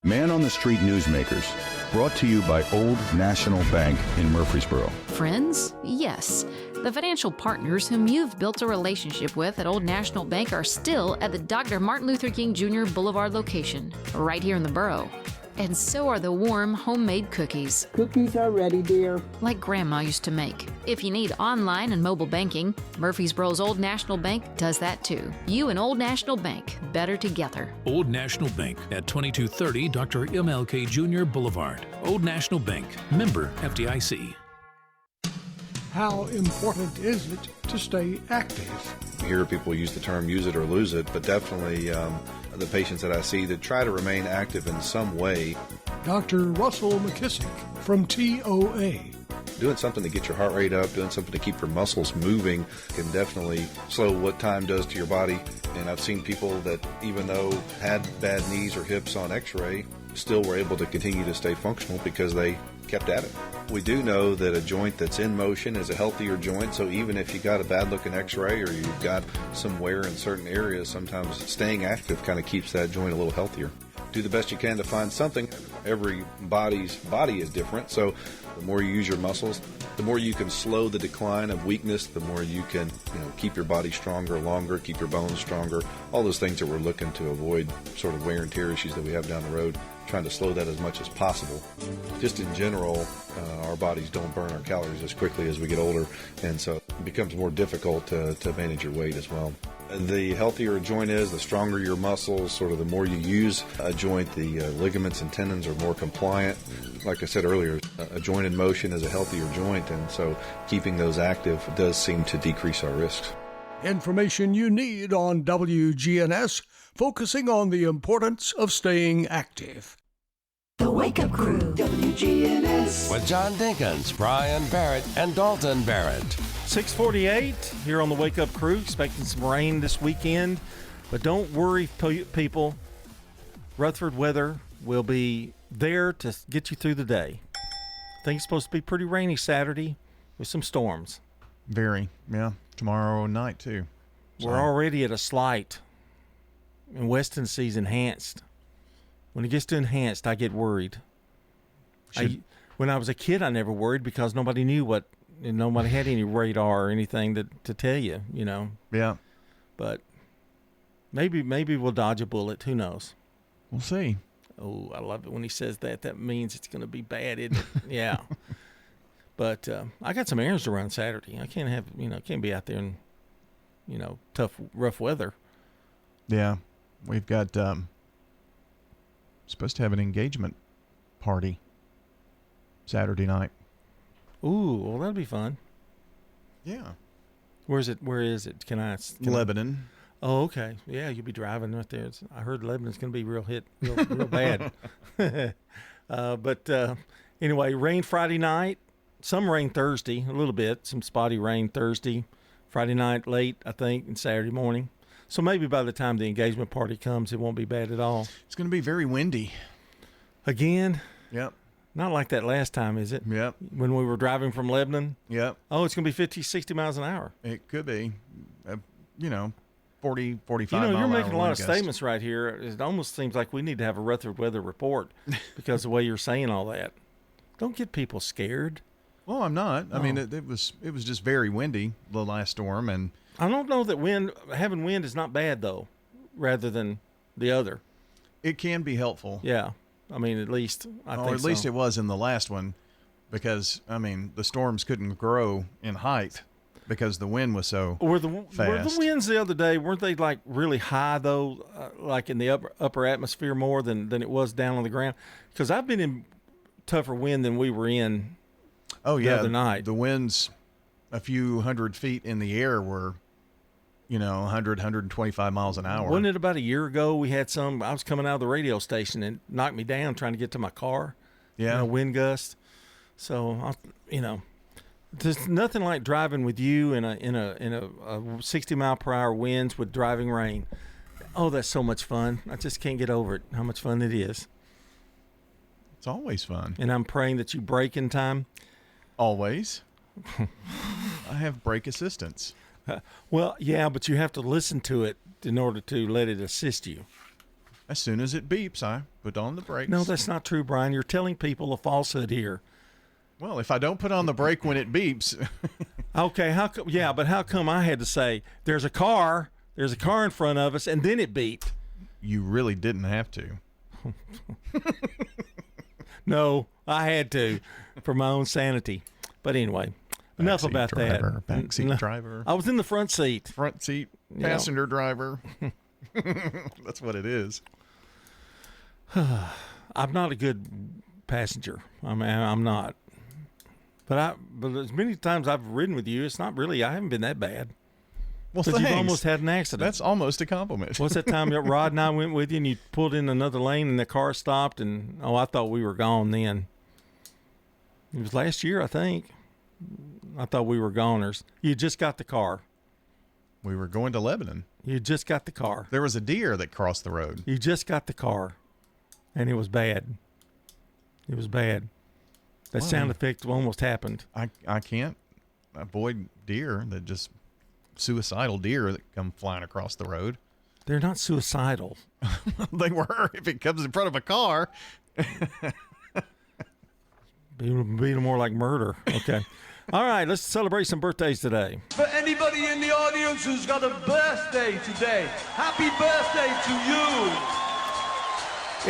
Man on the Street Newsmakers, brought to you by Old National Bank in Murfreesboro. Friends? Yes. The financial partners whom you've built a relationship with at Old National Bank are still at the Dr. Martin Luther King Jr. Boulevard location, right here in the borough. And so are the warm, homemade cookies. Cookies are ready, dear. Like Grandma used to make. If you need online and mobile banking, Murfreesboro's Old National Bank does that too. You and Old National Bank, better together. Old National Bank at 2230 Dr. MLK Jr. Boulevard. Old National Bank, member FDIC. How important is it to stay active? You hear people use the term use it or lose it, but definitely the patients that I see that try to remain active in some way. Dr. Russell McKissick from TOA. Doing something to get your heart rate up, doing something to keep your muscles moving can definitely slow what time does to your body. And I've seen people that even though had bad knees or hips on x-ray, still were able to continue to stay functional because they kept at it. We do know that a joint that's in motion is a healthier joint, so even if you got a bad looking x-ray or you've got some wear in certain areas, sometimes staying active kind of keeps that joint a little healthier. Do the best you can to find something. Every body's body is different, so the more you use your muscles, the more you can slow the decline of weakness, the more you can keep your body stronger longer, keep your bones stronger, all those things that we're looking to avoid, sort of wear and tear issues that we have down the road, trying to slow that as much as possible. Just in general, our bodies don't burn our calories as quickly as we get older, and so it becomes more difficult to manage your weight as well. The healthier a joint is, the stronger your muscles, sort of the more you use a joint, the ligaments and tendons are more compliant. Like I said earlier, a joint in motion is a healthier joint, and so keeping those active does seem to decrease our risks. Information you need on WGNS, focusing on the importance of staying active. The Wake Up Crew, WGNS. With John Dinkins, Brian Barrett, and Dalton Barrett. 6:48 here on the Wake Up Crew, expecting some rain this weekend. But don't worry, people. Rutherford weather will be there to get you through the day. I think it's supposed to be pretty rainy Saturday with some storms. Very, yeah. Tomorrow night, too. We're already at a slight, and West Tennessee's enhanced. When it gets to enhanced, I get worried. When I was a kid, I never worried because nobody knew nobody had any radar or anything to tell you, Yeah. But maybe we'll dodge a bullet. Who knows? We'll see. Oh, I love it when he says that. That means it's going to be bad, isn't it? Yeah. But I got some errands to run Saturday. I can't be out there in, tough, rough weather. Yeah. We've got supposed to have an engagement party Saturday night. Ooh, well, that'll be fun. Yeah. Where is it? Can I? Lebanon. Oh, okay. Yeah, you'll be driving right there. I heard Lebanon's going to be real bad. But anyway, rain Friday night. Some rain Thursday, a little bit. Some spotty rain Thursday. Friday night late, I think, and Saturday morning. So maybe by the time the engagement party comes, it won't be bad at all. It's going to be very windy. Again? Yep. Not like that last time, is it? Yep. When we were driving from Lebanon? Yep. Oh, it's going to be 50, 60 miles an hour. It could be. 40, 45 you're making a lot of gust. statements right here. It almost seems like we need to have a Rutherford weather report because of the way you're saying all that. Don't get people scared. Well, I'm not. Oh. I mean, it was just very windy, the last storm, and I don't know that having wind is not bad though, rather than the other. It can be helpful. Yeah. I mean, at least I think at least it was in the last one, because the storms couldn't grow in height because the wind was so fast. Were the winds the other day, weren't they like really high though, like in the upper atmosphere more than it was down on the ground? Because I've been in tougher wind than we were in. Oh yeah, the other night. The winds a few hundred feet in the air were 100, 125 miles an hour. Wasn't it about a year ago we had I was coming out of the radio station and knocked me down trying to get to my car. Yeah. Wind gust. So, there's nothing like driving with you in a 60 mile per hour winds with driving rain. Oh, that's so much fun. I just can't get over it, how much fun it is. It's always fun. And I'm praying that you brake in time. Always. I have brake assistance. Well, yeah, but you have to listen to it in order to let it assist you. As soon as it beeps, I put on the brakes. No, that's not true, Brian. You're telling people a falsehood here. Well, if I don't put on the brake when it beeps. Okay, but how come I had to say, there's a car in front of us, and then it beeped? You really didn't have to. No, I had to for my own sanity. But anyway, enough about that. Backseat driver. I was in the front seat. Front seat passenger driver. That's what it is. I'm not a good passenger. I'm not. But as many times I've ridden with you, I haven't been that bad. Well, because you've almost had an accident. That's almost a compliment. What's that time that Rod and I went with you and you pulled in another lane and the car stopped and, I thought we were gone then. It was last year, I think. I thought we were goners. You just got the car. We were going to Lebanon. You just got the car. There was a deer that crossed the road. You just got the car. And it was bad. It was bad. That sound effect almost happened. I can't avoid deer that just suicidal deer that come flying across the road. They're not suicidal. They were if it comes in front of a car. Be more like murder. Okay. All right, let's celebrate some birthdays today. For anybody in the audience who's got a birthday today, happy birthday to you.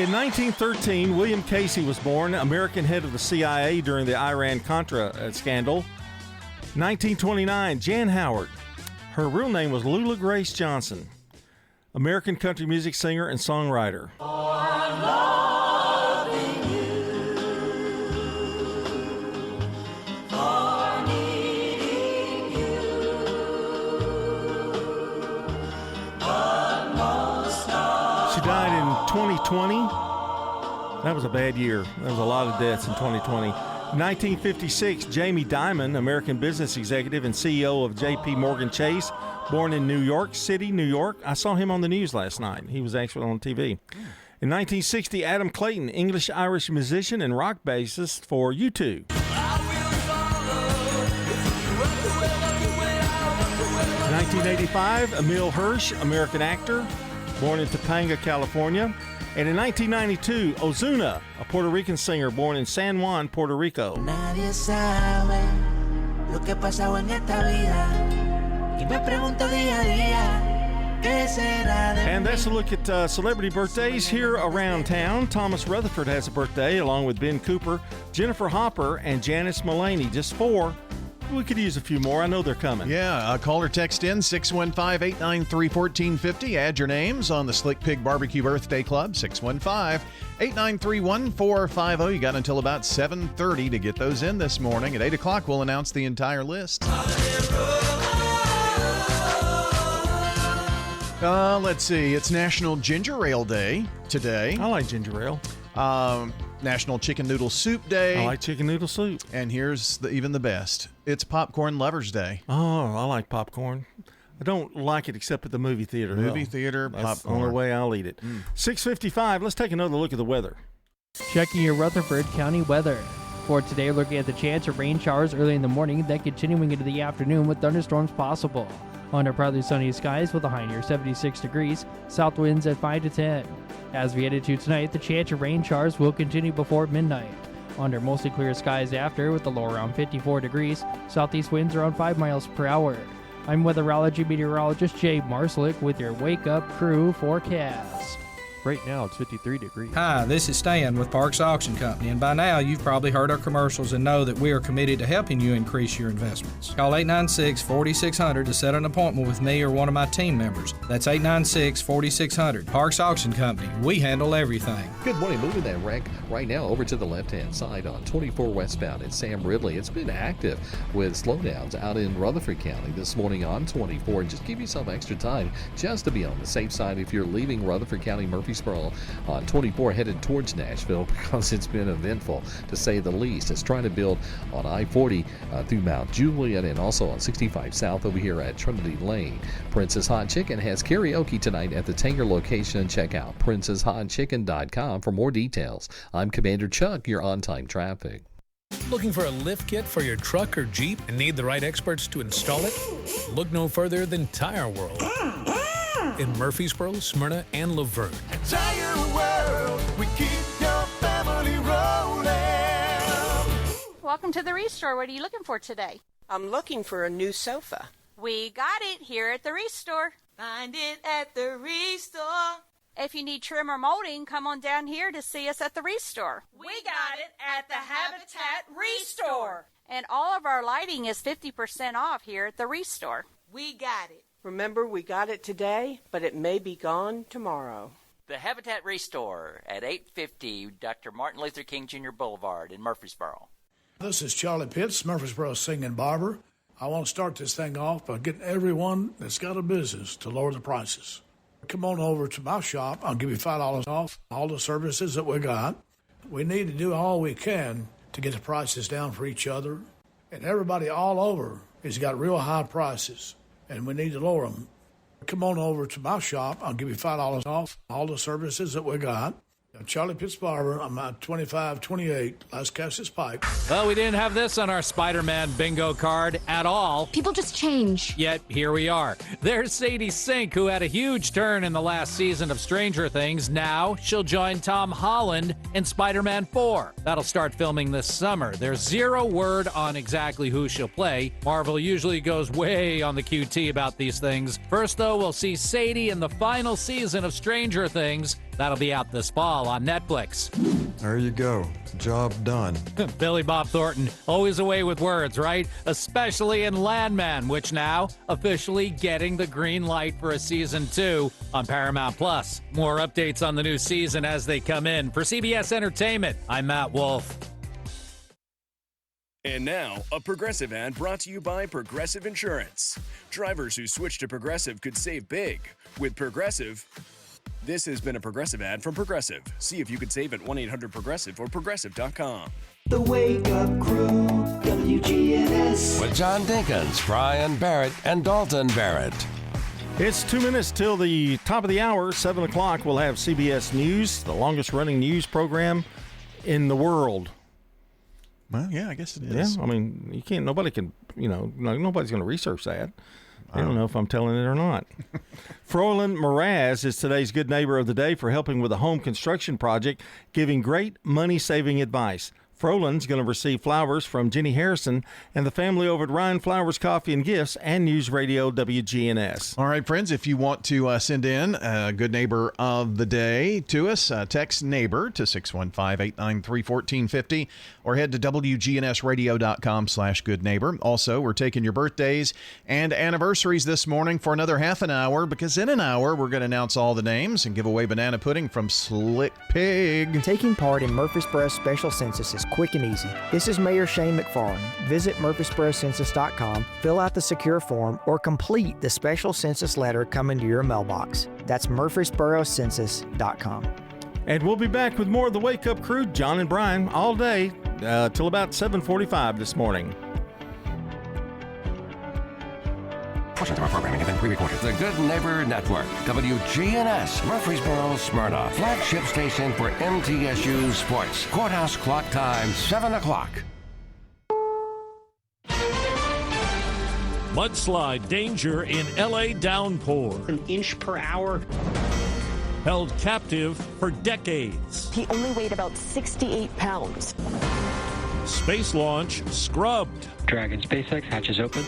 In 1913, William Casey was born, American head of the CIA during the Iran-Contra scandal. 1929, Jan Howard. Her real name was Lula Grace Johnson, American country music singer and songwriter. She died in 2020. That was a bad year. There was a lot of deaths in 2020. 1956, Jamie Dimon, American business executive and CEO of J.P. Morgan Chase, born in New York City, New York. I saw him on the news last night. He was actually on TV. In 1960, Adam Clayton, English-Irish musician and rock bassist for U2. 1985, Emile Hirsch, American actor, born in Topanga, California. And in 1992, Ozuna, a Puerto Rican singer born in San Juan, Puerto Rico. Nadie sabe lo que ha pasado en esta vida y me pregunto día a día qué será de mí. And that's a look at celebrity birthdays here around town. Thomas Rutherford has a birthday, along with Ben Cooper, Jennifer Hopper, and Janice Mullaney. Just 4. We could use a few more. I know they're coming. Yeah, call or text in 615-893-1450. Add your names on the Slick Pig Barbecue Birthday Club, 615-893-1450. You got until about 7:30 to get those in this morning. At 8 o'clock, we'll announce the entire list. Let's see. It's National Ginger Ale Day today. I like ginger ale. National Chicken Noodle Soup Day. I like chicken noodle soup. And here's even the best. It's Popcorn Lovers Day. Oh, I like popcorn. I don't like it except at the movie theater. Theater, That's popcorn. the only way I'll eat it. 6:55. Let's take another look at the weather. Checking your Rutherford County weather. For today, looking at the chance of rain showers early in the morning, then continuing into the afternoon with thunderstorms possible. Under partly sunny skies with a high near 76 degrees, south winds at 5 to 10. As we head into tonight, the chance of rain showers will continue before midnight. Under mostly clear skies after, with the low around 54 degrees, southeast winds around 5 miles per hour. I'm weatherology meteorologist Jay Marslick with your Wake Up Crew forecast. Right now it's 53 degrees. Hi, this is Stan with Parks Auction Company, and by now you've probably heard our commercials and know that we are committed to helping you increase your investments. Call 896-4600 to set an appointment with me or one of my team members. That's 896-4600. Parks Auction Company. We handle everything. Good morning. Moving that wreck right now over to the left-hand side on 24 westbound at Sam Ridley. It's been active with slowdowns out in Rutherford County this morning on 24. Just give yourself extra time just to be on the safe side if you're leaving Rutherford County Murfreesboro on 24 headed towards Nashville, because it's been eventful to say the least. It's trying to build on I-40 through Mount Juliet and also on 65 South over here at Trinity Lane. Princess Hot Chicken has karaoke tonight at the Tanger location. Check out princesshotchicken.com for more details. I'm Commander Chuck, your on-time traffic. Looking for a lift kit for your truck or Jeep and need the right experts to install it? Look no further than Tire World in Murfreesboro, Smyrna, and Laverne. Tire World, we keep your family rolling. Welcome to the Restore. What are you looking for today? I'm looking for a new sofa. We got it here at the Restore. Find it at the Restore. If you need trim or molding, come on down here to see us at the Restore. We got it at the Habitat Restore. And all of our lighting is 50% off here at the Restore. We got it. Remember, we got it today, but it may be gone tomorrow. The Habitat Restore at 850 Dr. Martin Luther King Jr. Boulevard in Murfreesboro. This is Charlie Pitts, Murfreesboro Singing Barber. I want to start this thing off by getting everyone that's got a business to lower the prices. Come on over to my shop. I'll give you $5 off all the services that we got. We need to do all we can to get the prices down for each other. And everybody all over has got real high prices, and we need to lower them. Come on over to my shop. I'll give you $5 off all the services that we got. Charlie Pitts Barber, I'm at 2528 Las Casas Pike. Well, we didn't have this on our Spider-Man bingo card at all. People just change. Yet, here we are. There's Sadie Sink, who had a huge turn in the last season of Stranger Things. Now, she'll join Tom Holland in Spider-Man 4. That'll start filming this summer. There's zero word on exactly who she'll play. Marvel usually goes way on the QT about these things. First, though, we'll see Sadie in the final season of Stranger Things. That'll be out this fall on Netflix. There you go. Job done. Billy Bob Thornton, always away with words, right? Especially in Landman, which now officially getting the green light for a season 2 on Paramount+. More updates on the new season as they come in. For CBS Entertainment, I'm Matt Wolf. And now, a Progressive ad brought to you by Progressive Insurance. Drivers who switch to Progressive could save big. With Progressive... This has been a Progressive ad from Progressive. See if you could save at 1-800-PROGRESSIVE or Progressive.com. The Wake Up Crew, WGNS. With John Dinkins, Brian Barrett, and Dalton Barrett. It's 2 minutes till the top of the hour, 7 o'clock. We'll have CBS News, the longest-running news program in the world. Well, yeah, I guess it is. Yeah, I mean, you can't. Nobody can. Nobody's going to research that. I don't know if I'm telling it or not. Froland Mraz is today's Good Neighbor of the Day for helping with a home construction project, giving great money-saving advice. Froland's going to receive flowers from Jenny Harrison and the family over at Ryan Flowers Coffee and Gifts and News Radio WGNS. All right, friends, if you want to send in a Good Neighbor of the Day to us, text NEIGHBOR to 615-893-1450 or head to WGNSradio.com/goodneighbor. Also, we're taking your birthdays and anniversaries this morning for another half an hour, because in an hour we're going to announce all the names and give away banana pudding from Slick Pig. Taking part in Murfreesboro's special census is quick and easy. This is Mayor Shane McFarland. Visit murfreesborocensus.com, fill out the secure form, or complete the special census letter coming to your mailbox. That's murfreesborocensus.com. And we'll be back with more of the Wake Up Crew, John and Brian, all day till about 7:45 this morning. Portions of our programming have been pre-recorded. The Good Neighbor Network, WGNS, Murfreesboro, Smyrna, flagship station for MTSU Sports. Courthouse clock time, 7 o'clock. Mudslide danger in LA downpour. An inch per hour. Held captive for decades. He only weighed about 68 pounds. Space launch scrubbed. Dragon SpaceX hatches open.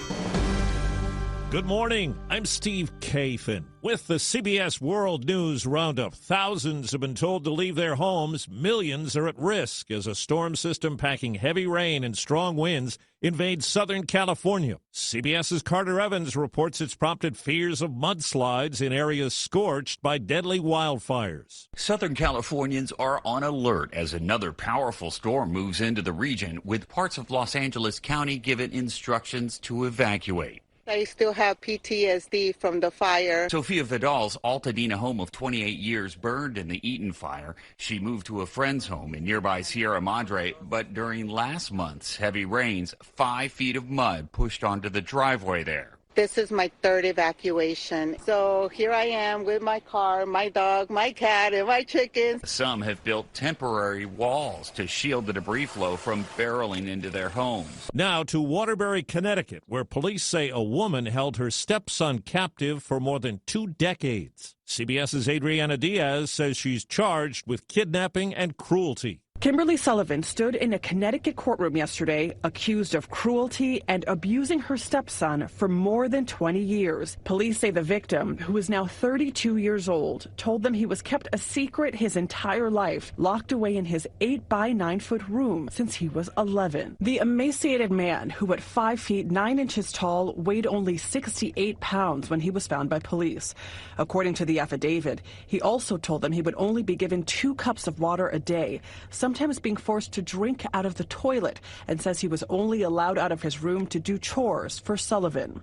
Good morning. I'm Steve Kafin. With the CBS World News Roundup, thousands have been told to leave their homes. Millions are at risk as a storm system packing heavy rain and strong winds invades Southern California. CBS's Carter Evans reports it's prompted fears of mudslides in areas scorched by deadly wildfires. Southern Californians are on alert as another powerful storm moves into the region, with parts of Los Angeles County given instructions to evacuate. I still have PTSD from the fire. Sofia Vidal's Altadena home of 28 years burned in the Eaton fire. She moved to a friend's home in nearby Sierra Madre, but during last month's heavy rains, 5 feet of mud pushed onto the driveway there. This is my third evacuation. So here I am with my car, my dog, my cat, and my chickens. Some have built temporary walls to shield the debris flow from barreling into their homes. Now to Waterbury, Connecticut, where police say a woman held her stepson captive for more than 2 decades. CBS's Adriana Diaz says she's charged with kidnapping and cruelty. Kimberly Sullivan stood in a Connecticut courtroom yesterday accused of cruelty and abusing her stepson for more than 20 years. Police say the victim, who is now 32 years old, told them he was kept a secret his entire life, locked away in his 8-by-9-foot room since he was 11. The emaciated man, who at 5 feet 9 inches tall, weighed only 68 pounds when he was found by police. According to the affidavit, he also told them he would only be given 2 cups of water a day, sometimes being forced to drink out of the toilet, and says he was only allowed out of his room to do chores for Sullivan.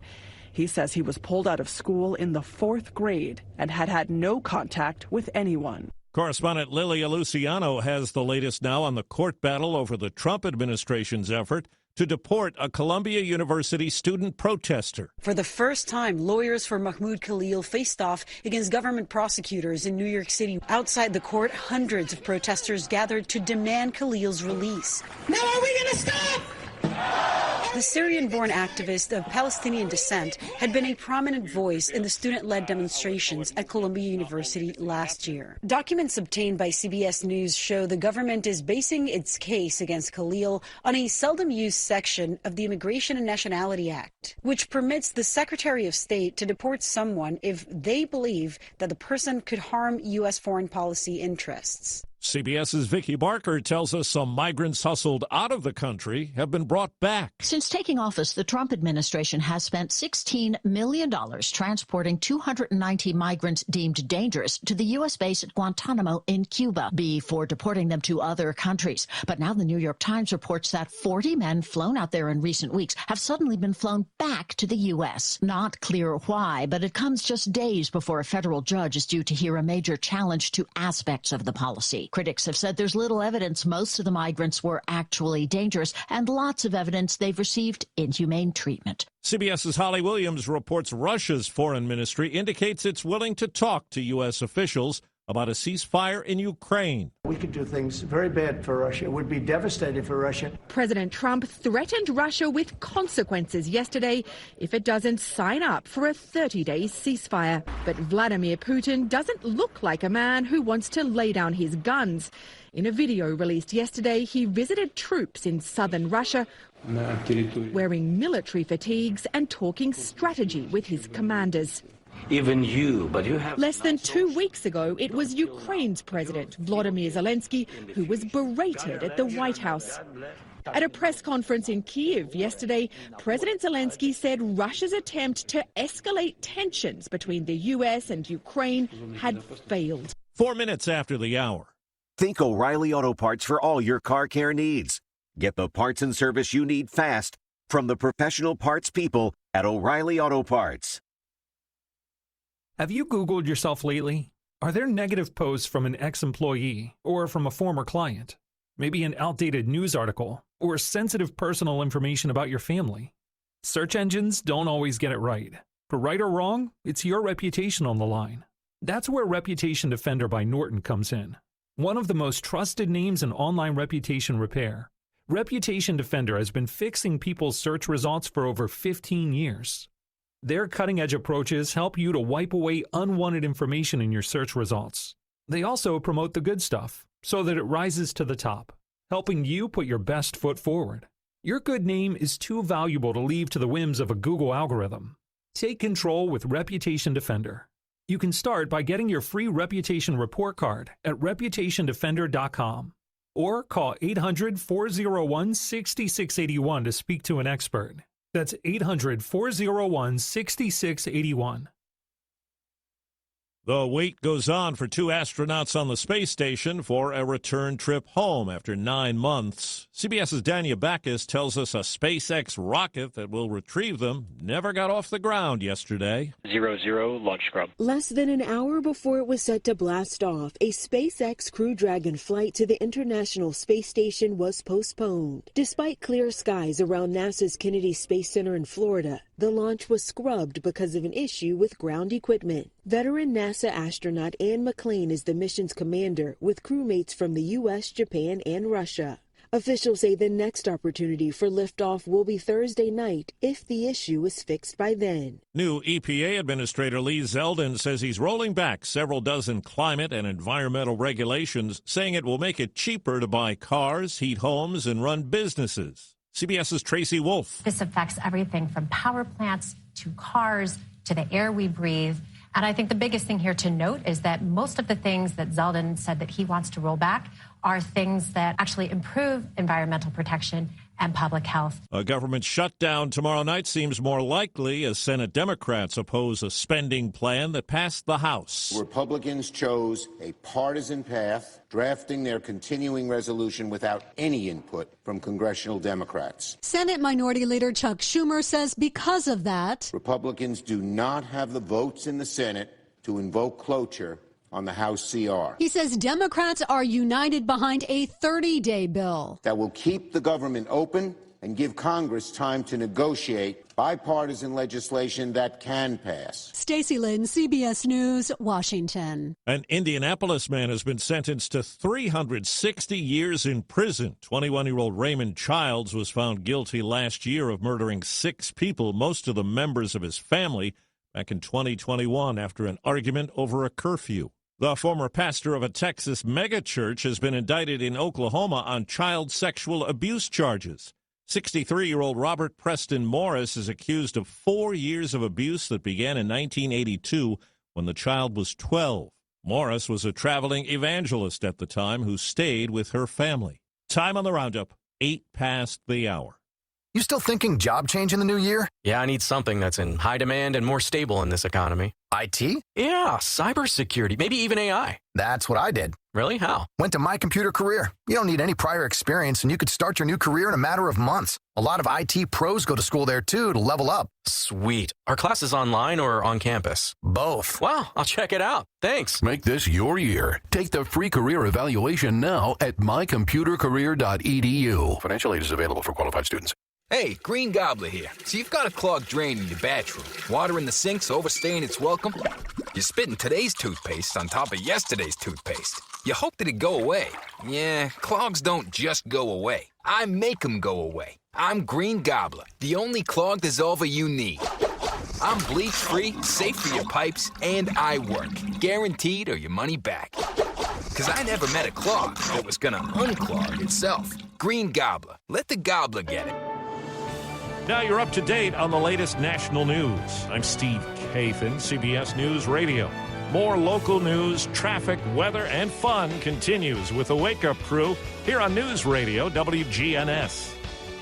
He says he was pulled out of school in the 4th grade and had had no contact with anyone. Correspondent Lilia Luciano has the latest now on the court battle over the Trump administration's effort to deport a Columbia University student protester. For the first time, lawyers for Mahmoud Khalil faced off against government prosecutors in New York City. Outside the court, hundreds of protesters gathered to demand Khalil's release. Now are we going to stop? The Syrian-born activist of Palestinian descent had been a prominent voice in the student-led demonstrations at Columbia University last year. Documents obtained by CBS News show the government is basing its case against Khalil on a seldom-used section of the Immigration and Nationality Act, which permits the Secretary of State to deport someone if they believe that the person could harm U.S. foreign policy interests. CBS's Vicki Barker tells us some migrants hustled out of the country have been brought back. Since taking office, the Trump administration has spent $16 million transporting 290 migrants deemed dangerous to the U.S. base at Guantanamo in Cuba before deporting them to other countries. But now the New York Times reports that 40 men flown out there in recent weeks have suddenly been flown back to the U.S. Not clear why, but it comes just days before a federal judge is due to hear a major challenge to aspects of the policy. Critics have said there's little evidence most of the migrants were actually dangerous and lots of evidence they've received inhumane treatment. CBS's Holly Williams reports Russia's foreign ministry indicates it's willing to talk to U.S. officials about a ceasefire in Ukraine. We could do things very bad for Russia. It would be devastating for Russia. President Trump threatened Russia with consequences yesterday if it doesn't sign up for a 30-day ceasefire. But Vladimir Putin doesn't look like a man who wants to lay down his guns. In a video released yesterday, he visited troops in southern Russia wearing military fatigues and talking strategy with his commanders. Even you, but you have... Less than 2 weeks ago, it was Ukraine's president, Volodymyr Zelensky, who was berated at the White House. At a press conference in Kyiv yesterday, President Zelensky said Russia's attempt to escalate tensions between the U.S. and Ukraine had failed. 4 minutes after the hour. Think O'Reilly Auto Parts for all your car care needs. Get the parts and service you need fast from the professional parts people at O'Reilly Auto Parts. Have you Googled yourself lately? Are there negative posts from an ex-employee or from a former client? Maybe an outdated news article or sensitive personal information about your family? Search engines don't always get it right. For right or wrong, it's your reputation on the line. That's where Reputation Defender by Norton comes in. One of the most trusted names in online reputation repair. Reputation Defender has been fixing people's search results for over 15 years. Their cutting-edge approaches help you to wipe away unwanted information in your search results. They also promote the good stuff so that it rises to the top, helping you put your best foot forward. Your good name is too valuable to leave to the whims of a Google algorithm. Take control with Reputation Defender. You can start by getting your free Reputation Report Card at reputationdefender.com or call 800-401-6681 to speak to an expert. That's 800-401-6681. The wait goes on for 2 astronauts on the space station for a return trip home after 9 months. CBS's Dania Backus tells us a SpaceX rocket that will retrieve them never got off the ground yesterday. 00 launch scrub. Less than an hour before it was set to blast off, a SpaceX Crew Dragon flight to the International Space Station was postponed. Despite clear skies around NASA's Kennedy Space Center in Florida, the launch was scrubbed because of an issue with ground equipment. Veteran NASA astronaut Anne McClain is the mission's commander, with crewmates from the U.S., Japan, and Russia. Officials say the next opportunity for liftoff will be Thursday night if the issue is fixed by then. New EPA Administrator Lee Zeldin says he's rolling back several dozen climate and environmental regulations, saying it will make it cheaper to buy cars, heat homes, and run businesses. CBS's Tracy Wolf. This affects everything from power plants to cars to the air we breathe. And I think the biggest thing here to note is that most of the things that Zeldin said that he wants to roll back are things that actually improve environmental protection and public health. A government shutdown tomorrow night seems more likely as Senate Democrats oppose a spending plan that passed the House. Republicans chose a partisan path, drafting their continuing resolution without any input from congressional Democrats. Senate Minority Leader Chuck Schumer says because of that, Republicans do not have the votes in the Senate to invoke cloture on the House CR. He says Democrats are united behind a 30-day bill that will keep the government open and give Congress time to negotiate bipartisan legislation that can pass. Stacey Lynn, CBS News, Washington. An Indianapolis man has been sentenced to 360 years in prison. 21-year-old Raymond Childs was found guilty last year of murdering 6 people, most of them members of his family, back in 2021 after an argument over a curfew. The former pastor of a Texas megachurch has been indicted in Oklahoma on child sexual abuse charges. 63-year-old Robert Preston Morris is accused of 4 years of abuse that began in 1982 when the child was 12. Morris was a traveling evangelist at the time who stayed with her family. Time on the roundup, 8 past the hour. You still thinking job change in the new year? Yeah, I need something that's in high demand and more stable in this economy. IT? Yeah, cybersecurity, maybe even AI. That's what I did. Really? How? Went to My Computer Career. You don't need any prior experience, and you could start your new career in a matter of months. A lot of IT pros go to school there, too, to level up. Sweet. Are classes online or on campus? Both. Wow, I'll check it out. Thanks. Make this your year. Take the free career evaluation now at mycomputercareer.edu. Financial aid is available for qualified students. Hey, Green Gobbler here. So you've got a clogged drain in your bathroom. Water in the sink's overstaying its welcome. You're spitting today's toothpaste on top of yesterday's toothpaste. You hope that it go away. Yeah, clogs don't just go away. I make them go away. I'm Green Gobbler, the only clog dissolver you need. I'm bleach-free, safe for your pipes, and I work. Guaranteed or your money back. Because I never met a clog that was gonna unclog itself. Green Gobbler. Let the gobbler get it. Now you're up to date on the latest national news. I'm Steve Kathan, CBS News Radio. More local news, traffic, weather, and fun continues with the Wake Up Crew here on News Radio WGNS.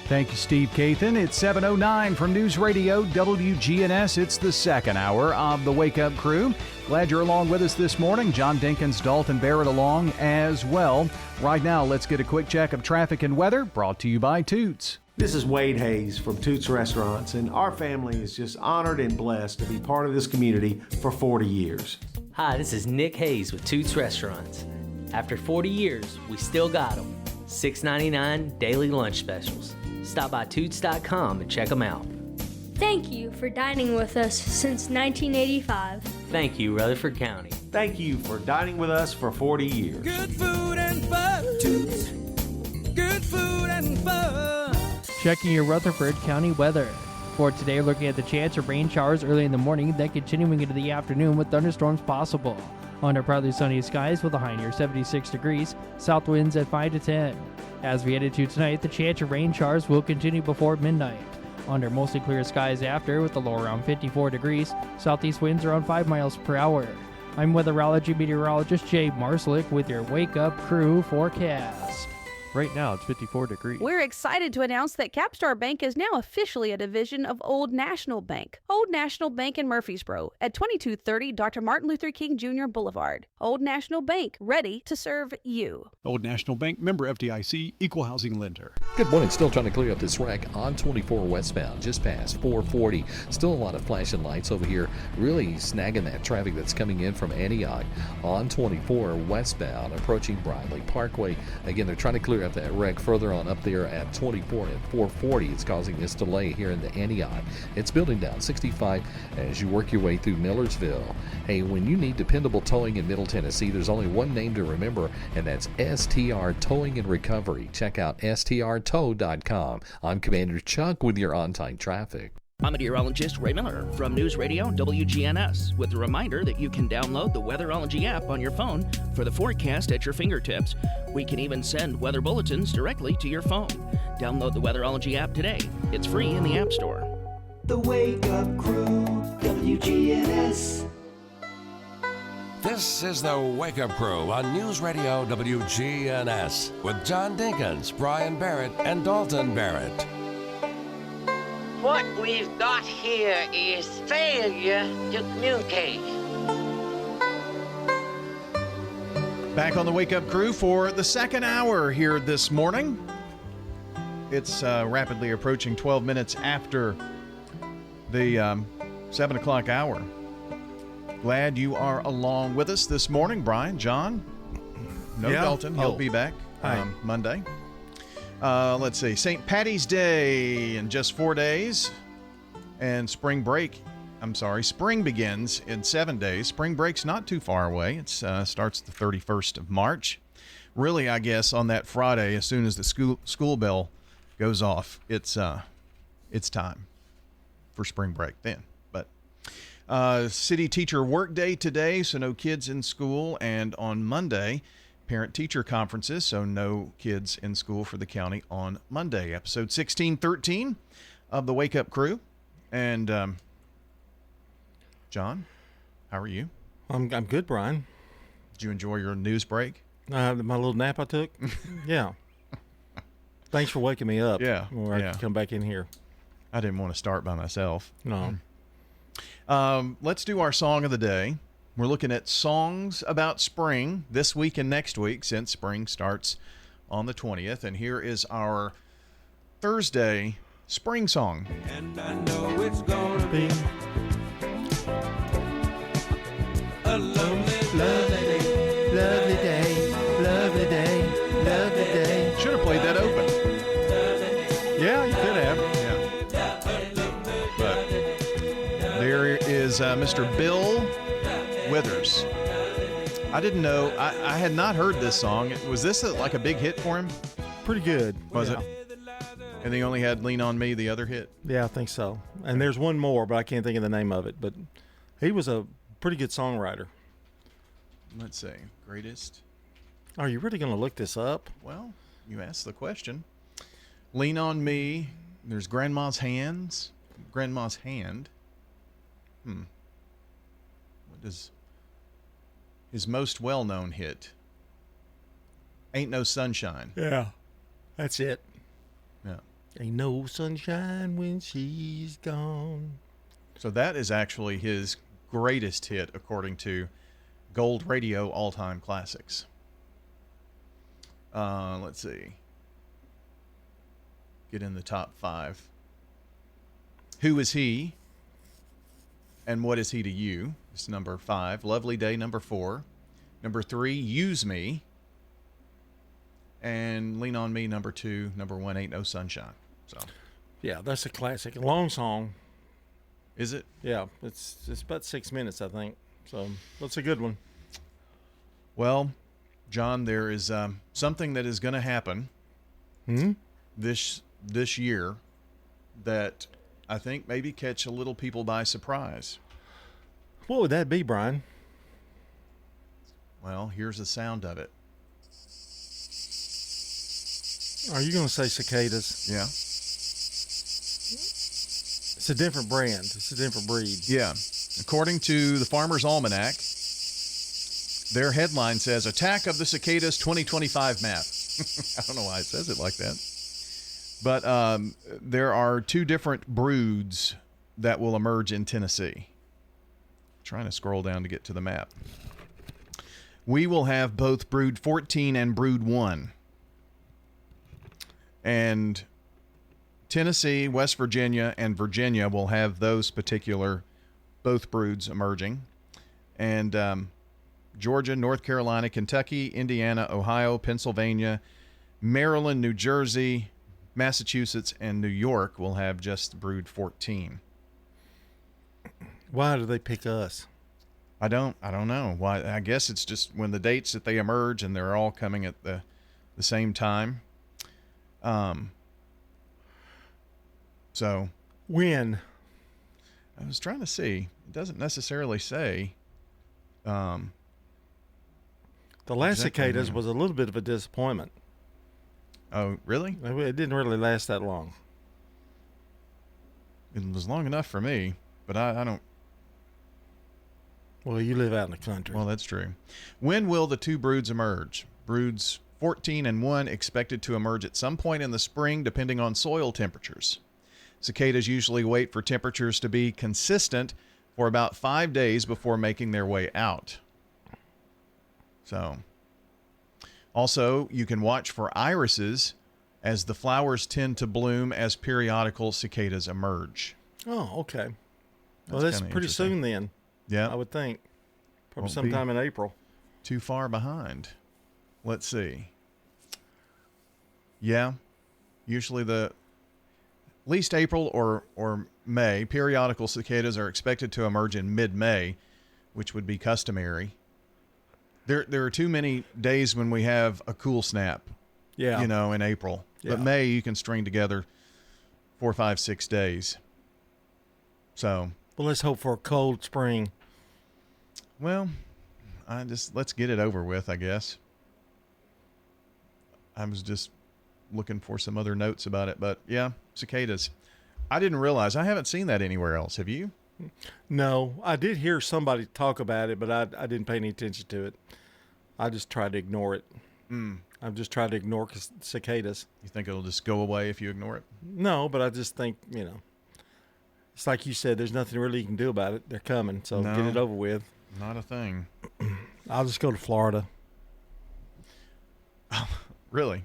Thank you, Steve Kathan. It's 7:09 from News Radio WGNS. It's the second hour of the Wake Up Crew. Glad you're along with us this morning. John Dinkins, Dalton Barrett along as well. Right now, let's get a quick check of traffic and weather brought to you by Toots. This is Wade Hayes from Toots Restaurants, and our family is just honored and blessed to be part of this community for 40 years. Hi, this is Nick Hayes with Toots Restaurants. After 40 years, we still got them. $6.99 daily lunch specials. Stop by Toots.com and check them out. Thank you for dining with us since 1985. Thank you, Rutherford County. Thank you for dining with us for 40 years. Good food and fun. Toots. Good food and fun. Checking your Rutherford County weather. For today, looking at the chance of rain showers early in the morning, then continuing into the afternoon with thunderstorms possible. Under partly sunny skies with a high near 76 degrees, south winds at 5 to 10. As we head into tonight, the chance of rain showers will continue before midnight. Under mostly clear skies after, with the low around 54 degrees. Southeast winds around 5 miles per hour. I'm weatherology meteorologist Jay Marslick with your Wake Up Crew forecast. Right now, it's 54 degrees. We're excited to announce that Capstar Bank is now officially a division of Old National Bank. Old National Bank in Murfreesboro at 2230 Dr. Martin Luther King Jr. Boulevard. Old National Bank, ready to serve you. Old National Bank, member FDIC, equal housing lender. Good morning. Still trying to clear up this wreck on 24 westbound, just past 440. Still a lot of flashing lights over here, really snagging that traffic that's coming in from Antioch on 24 westbound, approaching Briley Parkway. Again, they're trying to clear up that wreck further on up there at 24 and 440. It's causing this delay here in the Antioch. It's building down 65 as you work your way through Millersville. Hey, when you need dependable towing in Middle Tennessee, there's only one name to remember, and that's STR Towing and Recovery. Check out strtow.com. I'm Commander Chuck with your on-time traffic. I'm meteorologist Ray Miller from News Radio WGNS with a reminder that you can download the Weatherology app on your phone for the forecast at your fingertips. We can even send weather bulletins directly to your phone. Download the Weatherology app today. It's free in the App Store. The Wake Up Crew, WGNS. This is the Wake Up Crew on News Radio WGNS with John Dinkins, Brian Barrett, and Dalton Barrett. What we've got here is failure to communicate. Back on the Wake Up Crew for the second hour here this morning. It's rapidly approaching 12 minutes after the 7 o'clock hour. Glad you are along with us this morning, Brian, John. No Dalton. He'll be back Monday. Let's see. St. Patty's Day in just 4 days. And spring begins in 7 days. Spring break's not too far away. It starts the 31st of March. Really, I guess, on that Friday, as soon as the school bell goes off, it's time for spring break then. But city teacher work day today, so no kids in school. And on Monday, parent-teacher conferences, so no kids in school for the county on Monday. Episode 1613 of the Wake Up Crew. And John, how are you? I'm good, Brian. Did you enjoy your news break? My little nap I took? Yeah. Thanks for waking me up. Yeah. Or I come back in here. I didn't want to start by myself. No. Let's do our song of the day. We're looking at songs about spring this week and next week, since spring starts on the 20th. And here is our Thursday spring song. And I know it's gonna be a lovely day, lovely day, lovely day, lovely day. Should have played that open. Yeah, you could have. Yeah. But there is Mr. Bill Withers. I didn't know. I had not heard this song. Was this like a big hit for him? Pretty good. Was it? And they only had Lean on Me, the other hit? Yeah, I think so. And there's one more, but I can't think of the name of it. But he was a pretty good songwriter. Let's see. Greatest. Are you really going to look this up? Well, you asked the question. Lean on Me. There's Grandma's Hands. Grandma's Hand. What is his most well-known hit? Ain't No Sunshine. Yeah, that's it. Yeah. Ain't no sunshine when she's gone. So that is actually his greatest hit, according to Gold Radio All-Time Classics. Let's see. Get in the top 5. Who is he? And what is he to you? It's number 5. Lovely Day, number 4. Number 3, Use Me. And Lean on Me, number 2. Number 1, Ain't No Sunshine. So, yeah, that's a classic. A long song. Is it? Yeah, it's about 6 minutes, I think. So that's a good one. Well, John, there is something that is going to happen this year that I think maybe catch a little people by surprise. What would that be, Brian? Well, here's the sound of it. Are you going to say cicadas? Yeah. It's a different brand. It's a different breed. Yeah. According to the Farmer's Almanac, their headline says, Attack of the Cicadas 2025 map. I don't know why it says it like that. But there are 2 different broods that will emerge in Tennessee. Trying to scroll down to get to the map. We will have both Brood 14 and Brood 1. And Tennessee, West Virginia, and Virginia will have those particular both broods emerging. And Georgia, North Carolina, Kentucky, Indiana, Ohio, Pennsylvania, Maryland, New Jersey, Massachusetts, and New York will have just Brood 14. Why do they pick us? I don't know. Why? I guess it's just when the dates that they emerge and they're all coming at the same time. So when? I was trying to see. It doesn't necessarily say. The last exactly cicadas when. was a little bit of a disappointment. Oh, really? It didn't really last that long. It was long enough for me, but I don't. Well, you live out in the country. Well, that's true. When will the 2 broods emerge? Broods 14 and 1 expected to emerge at some point in the spring, depending on soil temperatures. Cicadas usually wait for temperatures to be consistent for about 5 days before making their way out. So, also, you can watch for irises as the flowers tend to bloom as periodical cicadas emerge. Oh, okay. Well, that's pretty soon then. Yeah. I would think. Probably Won't sometime be in April. Too far behind. Let's see. Yeah. Usually at least April or May, periodical cicadas are expected to emerge in mid-May, which would be customary. There are too many days when we have a cool snap. Yeah. In April. Yeah. But May you can string together 4, 5, 6 days. So. Well, let's hope for a cold spring. Well, let's get it over with, I guess. I was just looking for some other notes about it, but yeah, cicadas. I didn't realize. I haven't seen that anywhere else. Have you? No, I did hear somebody talk about it, but I didn't pay any attention to it. I just tried to ignore it. I've just tried to ignore cicadas. You think it'll just go away if you ignore it? No, but I just think, it's like you said, there's nothing really you can do about it. They're coming, so No. get it over with. Not a thing. I'll just go to Florida. Really?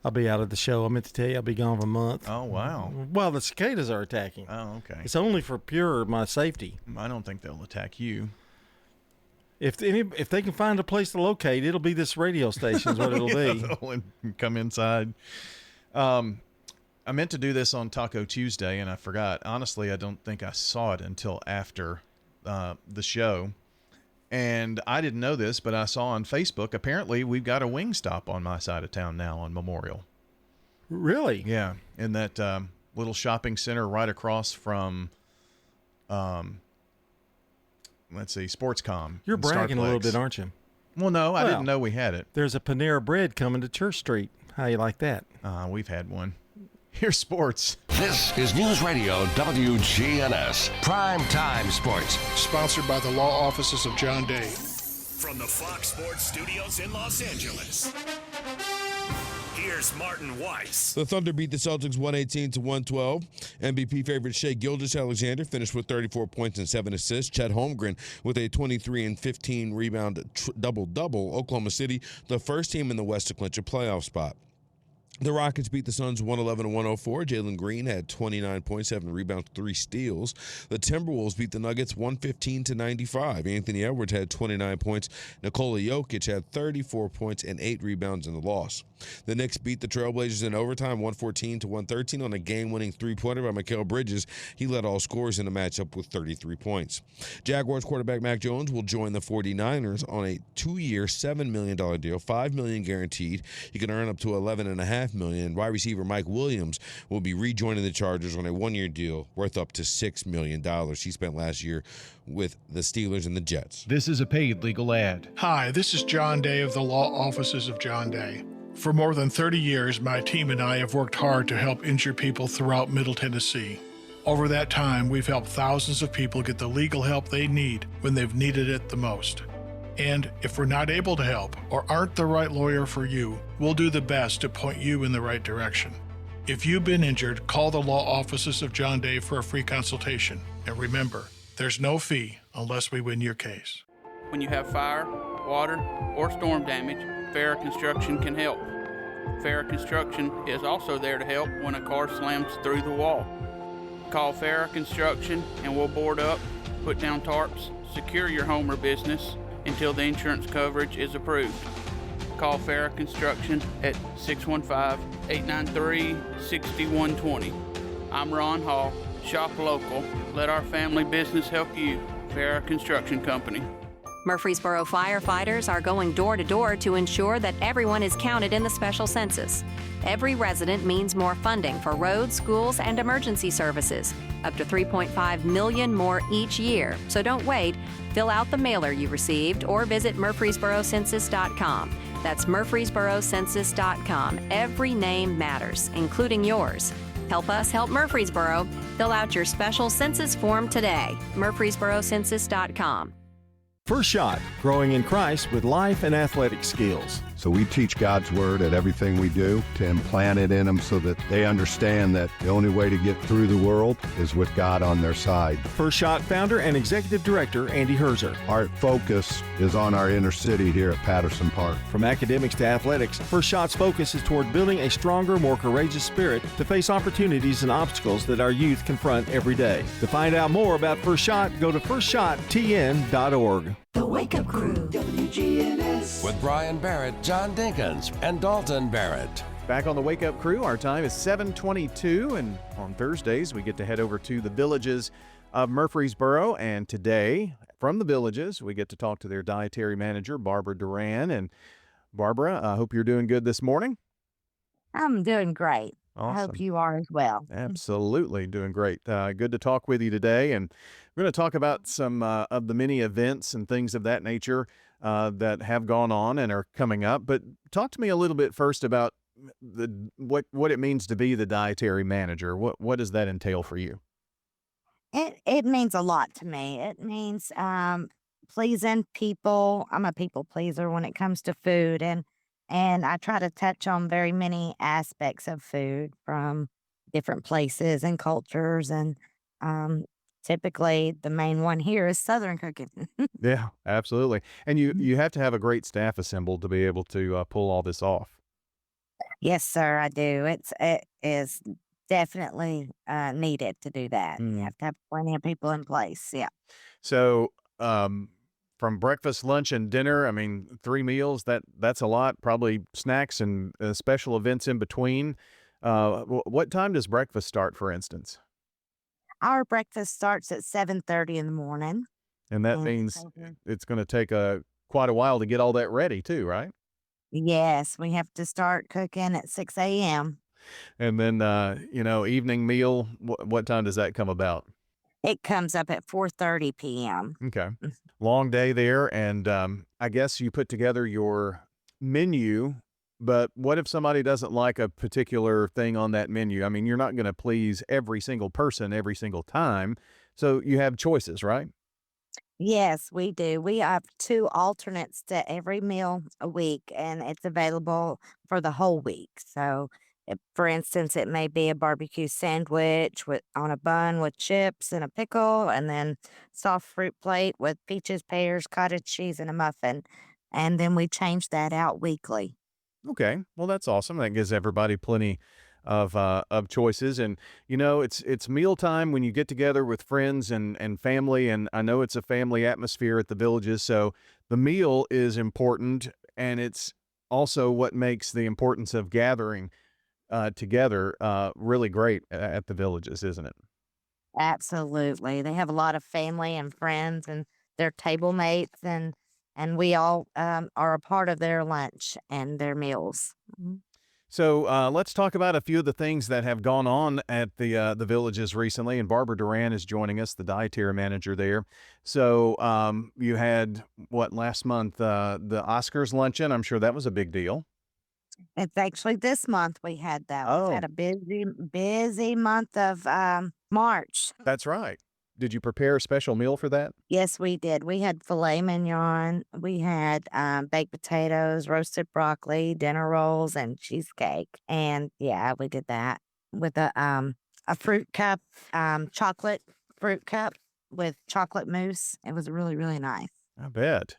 I'll be out of the show. I meant to tell you I'll be gone for a month. Oh, wow. Well, the cicadas are attacking. Oh, okay. It's only for pure my safety. I don't think they'll attack you. If they can find a place to locate, it'll be this radio station is what it'll be. They'll come inside. I meant to do this on Taco Tuesday, and I forgot. Honestly, I don't think I saw it until after the show. And I didn't know this, but I saw on Facebook, apparently we've got a Wingstop on my side of town now on Memorial. Really? Yeah, in that little shopping center right across from, let's see, Sportscom. You're and bragging a little Starplex. bit, aren't you? Well, no, I didn't know we had it. There's a Panera Bread coming to Church Street. How you like that? We've had one. Here's sports. This is News Radio WGNS Prime Time Sports. Sponsored by the law offices of John Day. From the Fox Sports Studios in Los Angeles, here's Martin Weiss. The Thunder beat the Celtics 118-112. MVP favorite Shai Gilgeous-Alexander finished with 34 points and 7 assists. Chet Holmgren with a 23 and 15 rebound double-double. Oklahoma City, the first team in the West to clinch a playoff spot. The Rockets beat the Suns 111-104. Jalen Green had 29 points, 7 rebounds, 3 steals. The Timberwolves beat the Nuggets 115-95. Anthony Edwards had 29 points. Nikola Jokic had 34 points and 8 rebounds in the loss. The Knicks beat the Trailblazers in overtime 114-113 on a game-winning three-pointer by Mikal Bridges. He led all scorers in the matchup with 33 points. Jaguars quarterback Mac Jones will join the 49ers on a 2-year, $7 million deal, $5 million guaranteed. He can earn up to $11.5 million. Wide receiver Mike Williams will be rejoining the Chargers on a 1-year deal worth up to $6 million. He spent last year with the Steelers and the Jets. This is a paid legal ad. Hi, this is John Day of the law offices of John Day. For more than 30 years, my team and I have worked hard to help injured people throughout Middle Tennessee. Over that time, we've helped thousands of people get the legal help they need when they've needed it the most. And if we're not able to help or aren't the right lawyer for you, we'll do the best to point you in the right direction. If you've been injured, call the law offices of John Day for a free consultation. And remember, there's no fee unless we win your case. When you have fire, water, or storm damage, Farrah Construction can help. Farrah Construction is also there to help when a car slams through the wall. Call Farrah Construction and we'll board up, put down tarps, secure your home or business until the insurance coverage is approved. Call Farrah Construction at 615-893-6120. I'm Ron Hall. Shop local. Let our family business help you. Farrah Construction Company. Murfreesboro firefighters are going door to door to ensure that everyone is counted in the special census. Every resident means more funding for roads, schools, and emergency services. Up to $3.5 million more each year. So don't wait. Fill out the mailer you received or visit murfreesborocensus.com. That's murfreesborocensus.com. Every name matters, including yours. Help us help Murfreesboro. Fill out your special census form today. murfreesborocensus.com. First Shot, growing in Christ with life and athletic skills. So we teach God's Word at everything we do to implant it in them so that they understand that the only way to get through the world is with God on their side. First Shot founder and executive director Andy Herzer. Our focus is on our inner city here at Patterson Park. From academics to athletics, First Shot's focus is toward building a stronger, more courageous spirit to face opportunities and obstacles that our youth confront every day. To find out more about First Shot, go to firstshottn.org. The Wake Up Crew, WGNS. With Brian Barrett, John Dinkins, and Dalton Barrett. Back on the Wake Up Crew, our time is 7:22, and on Thursdays we get to head over to the Villages of Murfreesboro, and today from the Villages we get to talk to their dietary manager, Barbara Duran. And Barbara, I hope you're doing good this morning. I'm doing great. Awesome. I hope you are as well. Absolutely doing great. Good to talk with you today, and we're going to talk about some of the many events and things of that nature that have gone on and are coming up. But talk to me a little bit first about what it means to be the dietary manager. What does that entail for you? It means a lot to me. It means pleasing people. I'm a people pleaser when it comes to food, and I try to touch on very many aspects of food from different places and cultures. And typically the main one here is Southern cooking. Yeah, absolutely. And you have to have a great staff assembled to be able to pull all this off. Yes, sir, I do. It is definitely needed to do that. You have to have plenty of people in place. Yeah. So, from breakfast, lunch, and dinner, I mean, 3 meals, that's a lot. Probably snacks and special events in between. What time does breakfast start, for instance? Our breakfast starts at 7:30 in the morning. And that means it's going to take quite a while to get all that ready too, right? Yes, we have to start cooking at 6 a.m. And then, evening meal, what time does that come about? It comes up at 4:30 p.m. Okay. Long day there. And I guess you put together your menu, but what if somebody doesn't like a particular thing on that menu? I mean, you're not going to please every single person every single time. So you have choices, right? Yes, we do. We have 2 alternates to every meal a week, and it's available for the whole week. So, for instance, it may be a barbecue sandwich on a bun with chips and a pickle, and then soft fruit plate with peaches, pears, cottage cheese, and a muffin. And then we change that out weekly. Okay. Well, that's awesome. That gives everybody plenty of choices. And, it's mealtime when you get together with friends and family. And I know it's a family atmosphere at the Villages. So the meal is important. And it's also what makes the importance of gathering together really great at the Villages, isn't it? Absolutely. They have a lot of family and friends and their table mates, and we all are a part of their lunch and their meals. So let's talk about a few of the things that have gone on at the Villages recently. And Barbara Duran is joining us, the dietary manager there. So you had, last month, the Oscars luncheon. I'm sure that was a big deal. It's actually this month we had that. We've had a busy month of March. That's right. Did you prepare a special meal for that? Yes, we did. We had filet mignon. We had baked potatoes, roasted broccoli, dinner rolls, and cheesecake. And yeah, we did that with a fruit cup, chocolate fruit cup with chocolate mousse. It was really, really nice. I bet.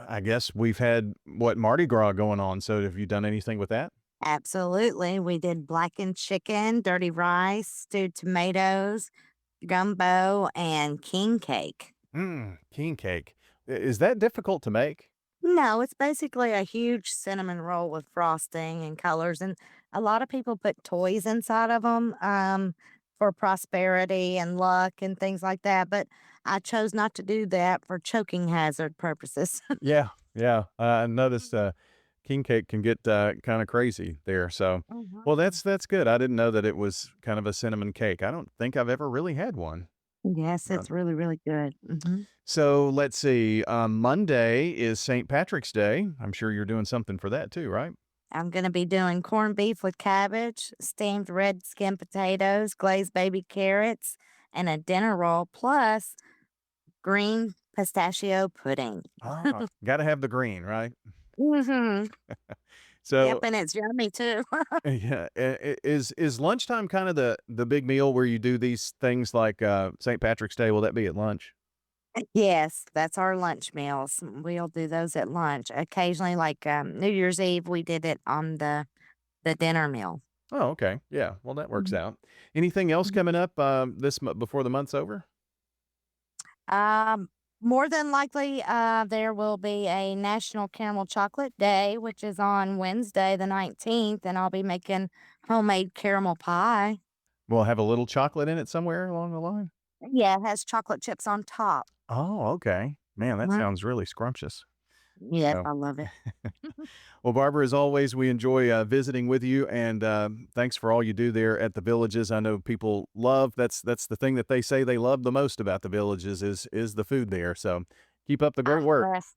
I guess we've had Mardi Gras going on. So have you done anything with that? Absolutely. We did blackened chicken, dirty rice, stewed tomatoes, gumbo, and king cake. King cake. Is that difficult to make? No, it's basically a huge cinnamon roll with frosting and colors. And a lot of people put toys inside of them for prosperity and luck and things like that. But I chose not to do that for choking hazard purposes. Yeah. I noticed king cake can get kind of crazy there. So, well, that's good. I didn't know that it was kind of a cinnamon cake. I don't think I've ever really had one. Yes, it's really, really good. So let's see. Monday is St. Patrick's Day. I'm sure you're doing something for that too, right? I'm going to be doing corned beef with cabbage, steamed red skin potatoes, glazed baby carrots, and a dinner roll, plus green pistachio pudding. Got to have the green, right? Mm-hmm. So, yep, and it's yummy too. yeah, is lunchtime kind of the big meal where you do these things like St. Patrick's Day? Will that be at lunch? Yes, that's our lunch meals. We'll do those at lunch. Occasionally, like New Year's Eve, we did it on the dinner meal. Oh, okay. Yeah, well, that works out. Anything else coming up before the month's over? More than likely, there will be a National Caramel Chocolate Day, which is on Wednesday, the 19th, and I'll be making homemade caramel pie. We'll have a little chocolate in it somewhere along the line? Yeah, it has chocolate chips on top. Oh, okay. Man, that sounds really scrumptious. Yes, So- I love it. Well, Barbara, as always, we enjoy visiting with you, and thanks for all you do there at the Villages. I know people love that's the thing that they say they love the most about the Villages is the food there. So keep up the great work. Blessed.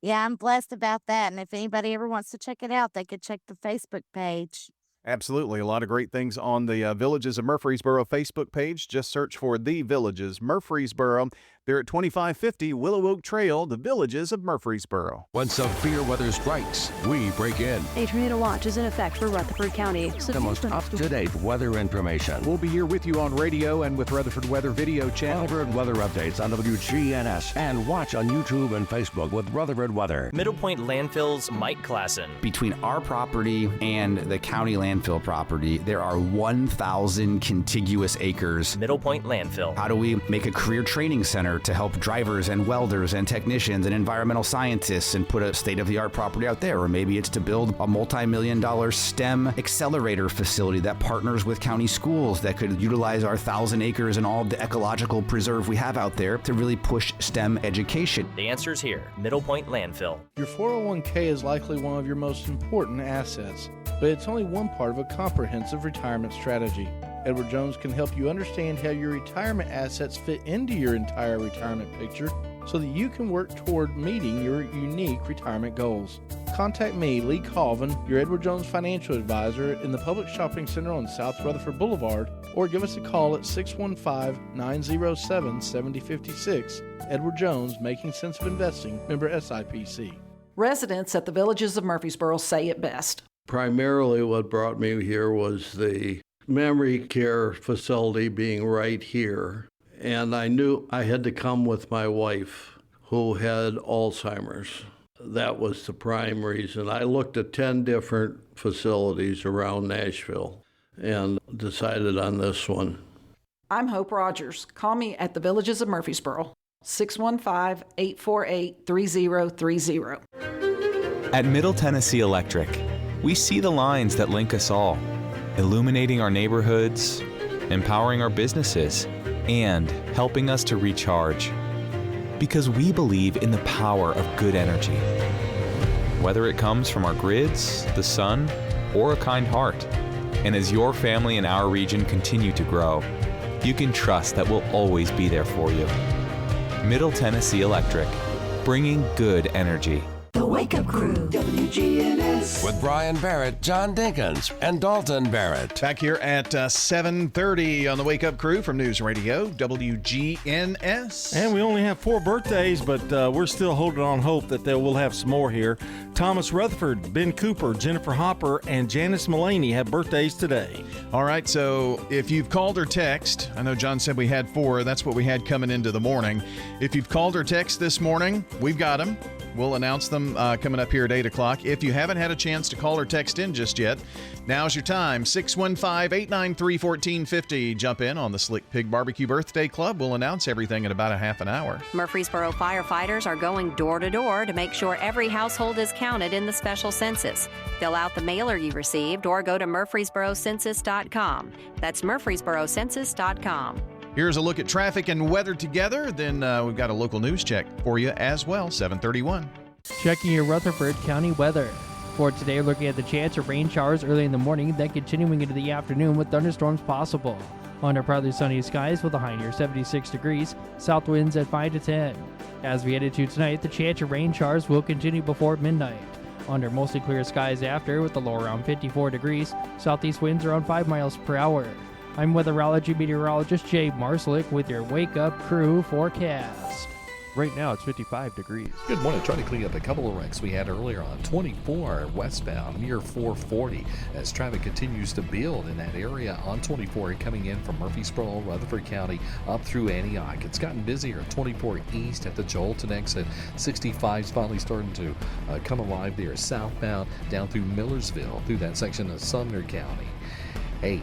Yeah, I'm blessed about that. And if anybody ever wants to check it out, they could check the Facebook page. Absolutely. A lot of great things on the Villages of Murfreesboro Facebook page. Just search for The Villages Murfreesboro. They're at 2550 Willow Oak Trail, The Villages of Murfreesboro. When severe weather strikes, we break in. A tornado watch is in effect for Rutherford County. The most up-to-date weather information. We'll be here with you on radio and with Rutherford Weather Video Channel. Rutherford weather updates on WGNS and watch on YouTube and Facebook with Rutherford Weather. Middle Point Landfill's Mike Klassen. Between our property and the county landfill property, there are 1,000 contiguous acres. Middle Point Landfill. How do we make a career training center to help drivers and welders and technicians and environmental scientists and put a state-of-the-art property out there? Or maybe it's to build a multi-million-dollar STEM accelerator facility that partners with county schools that could utilize our 1,000 acres and all of the ecological preserve we have out there to really push STEM education. The answer's here. Middle Point Landfill. Your 401k is likely one of your most important assets, but it's only one part of a comprehensive retirement strategy. Edward Jones can help you understand how your retirement assets fit into your entire retirement picture so that you can work toward meeting your unique retirement goals. Contact me, Lee Colvin, your Edward Jones financial advisor in the Public Shopping Center on South Rutherford Boulevard, or give us a call at 615-907-7056. Edward Jones, Making Sense of Investing, member SIPC. Residents at the Villages of Murfreesboro say it best. Primarily what brought me here was the memory care facility being right here. And I knew I had to come with my wife, who had Alzheimer's. That was the prime reason. I looked at 10 different facilities around Nashville and decided on this one. I'm Hope Rogers. Call me at the Villages of Murfreesboro, 615-848-3030. At Middle Tennessee Electric, we see the lines that link us all, illuminating our neighborhoods, empowering our businesses, and helping us to recharge. Because we believe in the power of good energy. Whether it comes from our grids, the sun, or a kind heart. And as your family and our region continue to grow, you can trust that we'll always be there for you. Middle Tennessee Electric, bringing good energy. The Wake Up Crew, WGNS. With Brian Barrett, John Dinkins, and Dalton Barrett. Back here at 7:30 on the Wake Up Crew from News Radio, WGNS. And we only have 4 birthdays, but we're still holding on hope that we'll have some more here. Thomas Rutherford, Ben Cooper, Jennifer Hopper, and Janice Mullaney have birthdays today. All right, so if you've called or text, I know John said we had 4. That's what we had coming into the morning. If you've called or text this morning, we've got them. We'll announce them coming up here at 8 o'clock. If you haven't had a chance to call or text in just yet, now's your time. 615-893-1450. Jump in on the Slick Pig Barbecue Birthday Club. We'll announce everything in about a half an hour. Murfreesboro firefighters are going door to door to make sure every household is counted in the special census. Fill out the mailer you received or go to murfreesborocensus.com. That's murfreesborocensus.com. Here's a look at traffic and weather together. Then we've got a local news check for you as well, 7:31. Checking your Rutherford County weather. For today, looking at the chance of rain showers early in the morning, then continuing into the afternoon with thunderstorms possible. Under partly sunny skies with a high near 76 degrees, south winds at 5 to 10. As we head into tonight, the chance of rain showers will continue before midnight. Under mostly clear skies after, with the low around 54 degrees, southeast winds around 5 miles per hour. I'm weatherology meteorologist Jay Marslick with your Wake Up Crew forecast. Right now it's 55 degrees. Good morning. Trying to clean up a couple of wrecks we had earlier on 24 westbound near 440 as traffic continues to build in that area on 24 coming in from Murfreesboro, Rutherford County up through Antioch. It's gotten busier at 24 east at the Joelton exit. 65 is finally starting to come alive there southbound down through Millersville through that section of Sumner County. Hey,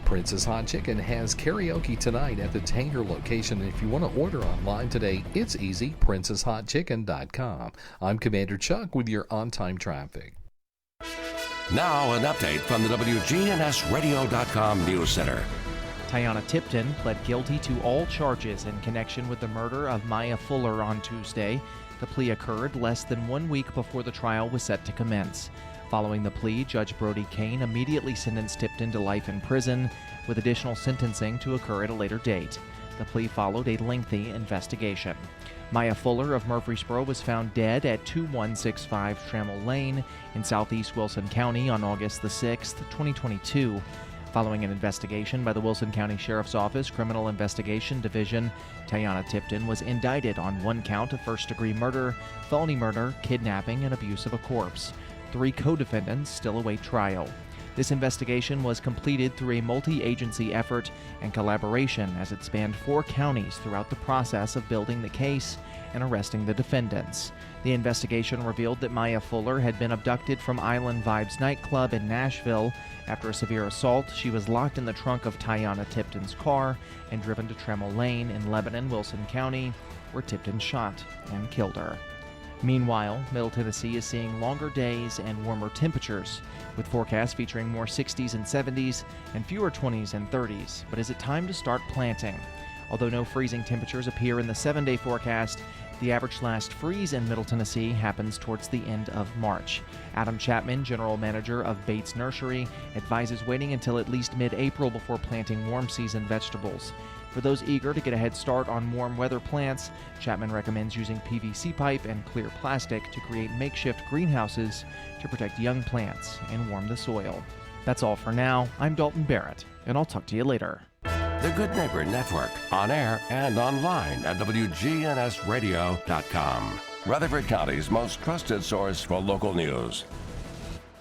Prince's Hot Chicken has karaoke tonight at the Tanger location. If you want to order online today, it's easy, princeshotchicken.com. I'm Commander Chuck with your on-time traffic. Now an update from the WGNSradio.com News Center. Tiana Tipton pled guilty to all charges in connection with the murder of Maya Fuller on Tuesday. The plea occurred less than 1 week before the trial was set to commence. Following the plea, Judge Brody Kane immediately sentenced Tipton to life in prison, with additional sentencing to occur at a later date. The plea followed a lengthy investigation. Maya Fuller of Murfreesboro was found dead at 2165 Trammell Lane in southeast Wilson County on August the 6th, 2022. Following an investigation by the Wilson County Sheriff's Office Criminal Investigation Division, Tiana Tipton was indicted on 1 count of first-degree murder, felony murder, kidnapping, and abuse of a corpse. 3 co-defendants still await trial. This investigation was completed through a multi-agency effort and collaboration as it spanned 4 counties throughout the process of building the case and arresting the defendants. The investigation revealed that Maya Fuller had been abducted from Island Vibes nightclub in Nashville. After a severe assault, she was locked in the trunk of Tiana Tipton's car and driven to Trammell Lane in Lebanon, Wilson County, where Tipton shot and killed her. Meanwhile, Middle Tennessee is seeing longer days and warmer temperatures, with forecasts featuring more 60s and 70s and fewer 20s and 30s. But is it time to start planting? Although no freezing temperatures appear in the 7-day forecast, the average last freeze in Middle Tennessee happens towards the end of March. Adam Chapman, general manager of Bates Nursery, advises waiting until at least mid-April before planting warm season vegetables. For those eager to get a head start on warm weather plants, Chapman recommends using PVC pipe and clear plastic to create makeshift greenhouses to protect young plants and warm the soil. That's all for now. I'm Dalton Barrett, and I'll talk to you later. The Good Neighbor Network, on air and online at WGNSradio.com. Rutherford County's most trusted source for local news.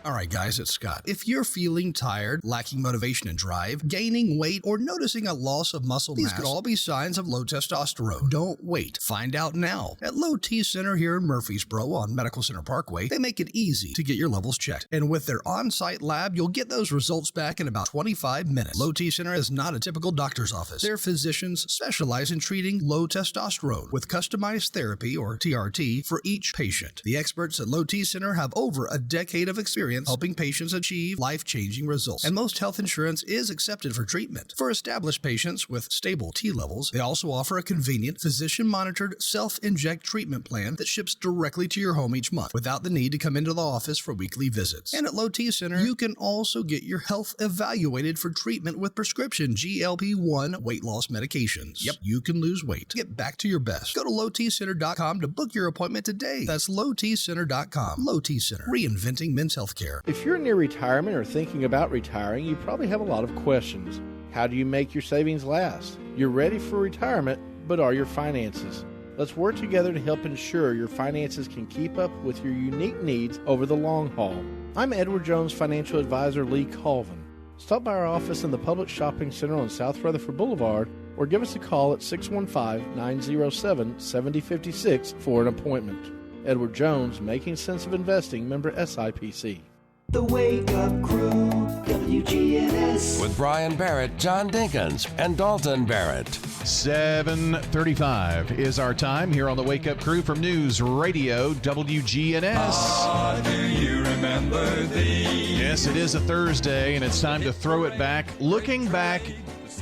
All right, guys, it's Scott. If you're feeling tired, lacking motivation and drive, gaining weight, or noticing a loss of muscle mass, these could all be signs of low testosterone. Don't wait. Find out now. At Low T Center here in Murfreesboro on Medical Center Parkway, they make it easy to get your levels checked. And with their on-site lab, you'll get those results back in about 25 minutes. Low T Center is not a typical doctor's office. Their physicians specialize in treating low testosterone with customized therapy, or TRT, for each patient. The experts at Low T Center have over a decade of experience experience helping patients achieve life-changing results. And most health insurance is accepted for treatment. For established patients with stable T levels, they also offer a convenient physician-monitored self-inject treatment plan that ships directly to your home each month without the need to come into the office for weekly visits. And at Low T Center, you can also get your health evaluated for treatment with prescription GLP-1 weight loss medications. Yep, you can lose weight. Get back to your best. Go to lowtcenter.com to book your appointment today. That's lowtcenter.com. Low T Center, reinventing men's healthcare. If you're near retirement or thinking about retiring, you probably have a lot of questions. How do you make your savings last? You're ready for retirement, but are your finances? Let's work together to help ensure your finances can keep up with your unique needs over the long haul. I'm Edward Jones financial advisor Lee Colvin. Stop by our office in the Public Shopping Center on South Rutherford Boulevard or give us a call at 615-907-7056 for an appointment. Edward Jones, Making Sense of Investing, member SIPC. The Wake Up Crew, WGNS. With Brian Barrett, John Dinkins, and Dalton Barrett. 7:35 is our time here on the Wake Up Crew from News Radio WGNS. Do you remember these? Yes, it is a Thursday, and it's time to throw it back. Looking back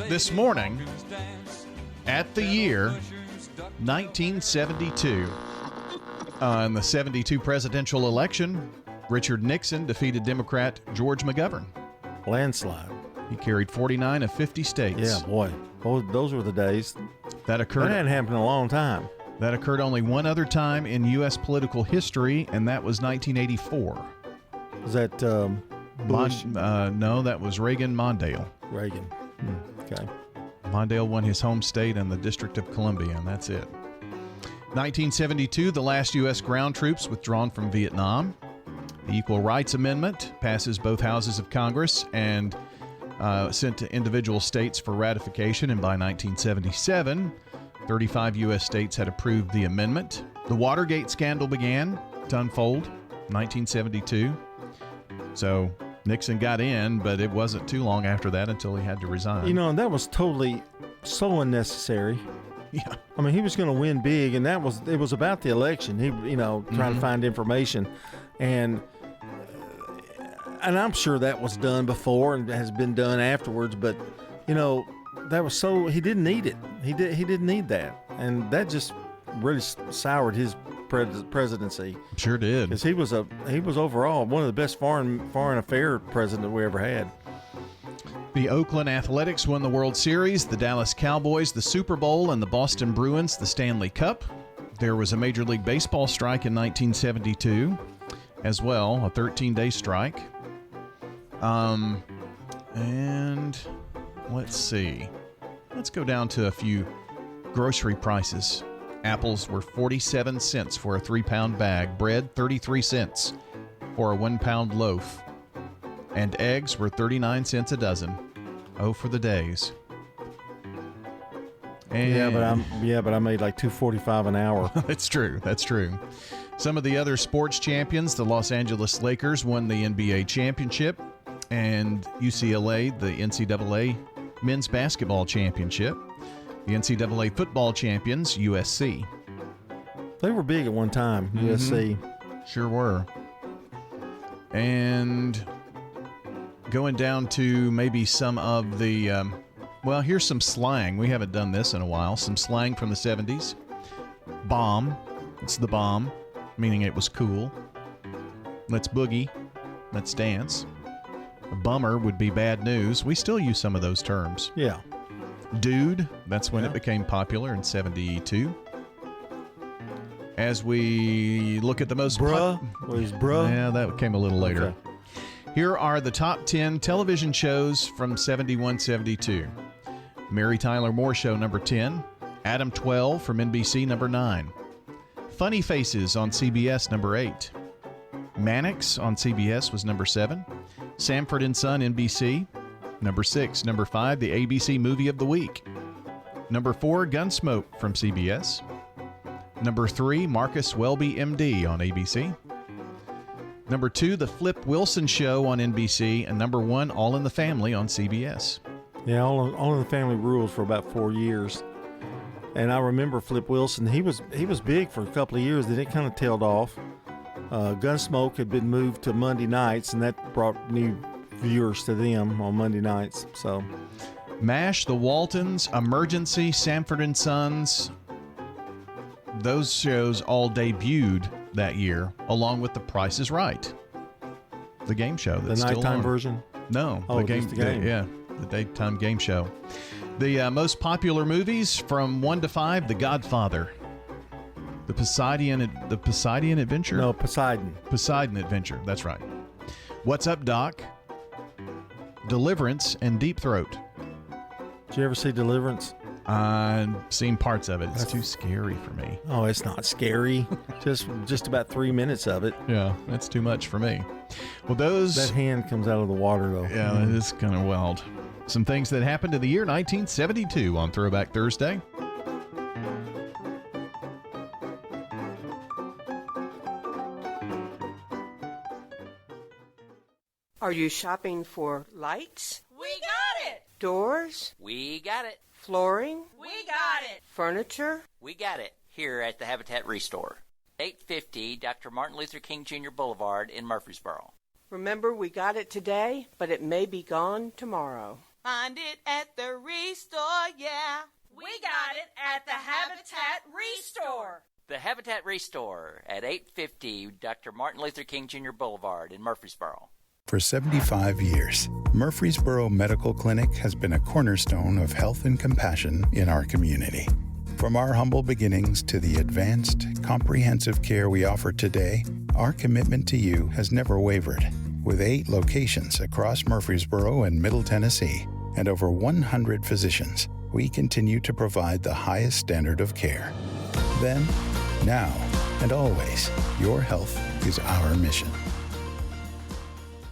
this morning at the year 1972. In the 72 presidential election, Richard Nixon defeated Democrat George McGovern. Landslide. He carried 49 of 50 states. Yeah, boy. Those were the days. That occurred. That hadn't happened in a long time. That occurred only one other time in U.S. political history, and that was 1984. Was that Bush? No, that was Reagan Mondale. Reagan. Okay. Mondale won his home state and the District of Columbia, and that's it. 1972, the last U.S. ground troops withdrawn from Vietnam. The Equal Rights Amendment passes both houses of Congress and sent to individual states for ratification. And by 1977, 35 U.S. states had approved the amendment. The Watergate scandal began to unfold in 1972. So Nixon got in, but it wasn't too long after that until he had to resign. You know, that was totally so unnecessary. Yeah. I mean, he was going to win big, and it was about the election. He, trying to find information. And I'm sure that was done before and has been done afterwards, but that was he didn't need it. He didn't need that, and that just really soured his presidency. Sure did. Because he was overall one of the best foreign affair president we ever had. The Oakland Athletics won the World Series, the Dallas Cowboys the Super Bowl, and the Boston Bruins the Stanley Cup. There was a Major League Baseball strike in 1972 as well, a 13-day strike. And let's see. Let's go down to a few grocery prices. Apples were 47 cents for a 3-pound bag. Bread, 33 cents for a 1-pound loaf. And eggs were 39 cents a dozen. Oh, for the days. And but I made like $2.45 an hour. That's true. Some of the other sports champions, the Los Angeles Lakers won the NBA championship, and UCLA, the NCAA men's basketball championship. The NCAA football champions, USC. They were big at one time, USC. Sure were. And going down to maybe some of the, here's some slang. We haven't done this in a while. Some slang from the 70s. Bomb. It's the bomb, meaning it was cool. Let's boogie. Let's dance. A bummer would be bad news. We still use some of those terms. Yeah. Dude, that's when it became popular in 72. As we look at the most... Bruh? Bruh? Yeah, that came a little later. Okay. Here are the top 10 television shows from 71-72. Mary Tyler Moore Show, number 10. Adam 12 from NBC, number 9. Funny Faces on CBS, number 8. Mannix on CBS was number 7. Sanford and Son, NBC, number 6. Number 5, the ABC Movie of the Week. Number 4, Gunsmoke from CBS. Number 3, Marcus Welby, MD on ABC. Number 2, The Flip Wilson Show on NBC. And number 1, All in the Family on CBS. Yeah, All in the Family rules for about 4 years. And I remember Flip Wilson. He was big for a couple of years. Then it kind of tailed off. Gunsmoke had been moved to Monday nights, and that brought new viewers to them on Monday nights. So, MASH, The Waltons, Emergency, Sanford & Sons, those shows all debuted that year, along with The Price is Right, the game show. That's the nighttime still on. version? No, Oh, the game. just the game. Yeah, the daytime game show. The most popular movies from 1 to 5: The Godfather, The Poseidon Adventure. No, Poseidon. Poseidon Adventure. That's right. What's Up, Doc? Deliverance and Deep Throat. Did you ever see Deliverance? I've seen parts of it. It's too scary for me. Oh, it's not scary. just about 3 minutes of it. Yeah, that's too much for me. Well, That hand comes out of the water, though. Yeah, it is kind of wild. Some things that happened in the year 1972 on Throwback Thursday. Are you shopping for lights? We got it! Doors? We got it. Flooring? We got it. Furniture? We got it here at the Habitat Restore. 850 Dr. Martin Luther King Jr. Boulevard in Murfreesboro. Remember, we got it today, but it may be gone tomorrow. Find it at the Restore, yeah. We got it at the Habitat Restore. The Habitat Restore at 850 Dr. Martin Luther King Jr. Boulevard in Murfreesboro. For 75 years, Murfreesboro Medical Clinic has been a cornerstone of health and compassion in our community. From our humble beginnings to the advanced, comprehensive care we offer today, our commitment to you has never wavered. With 8 locations across Murfreesboro and Middle Tennessee and over 100 physicians, we continue to provide the highest standard of care. Then, now, and always, your health is our mission.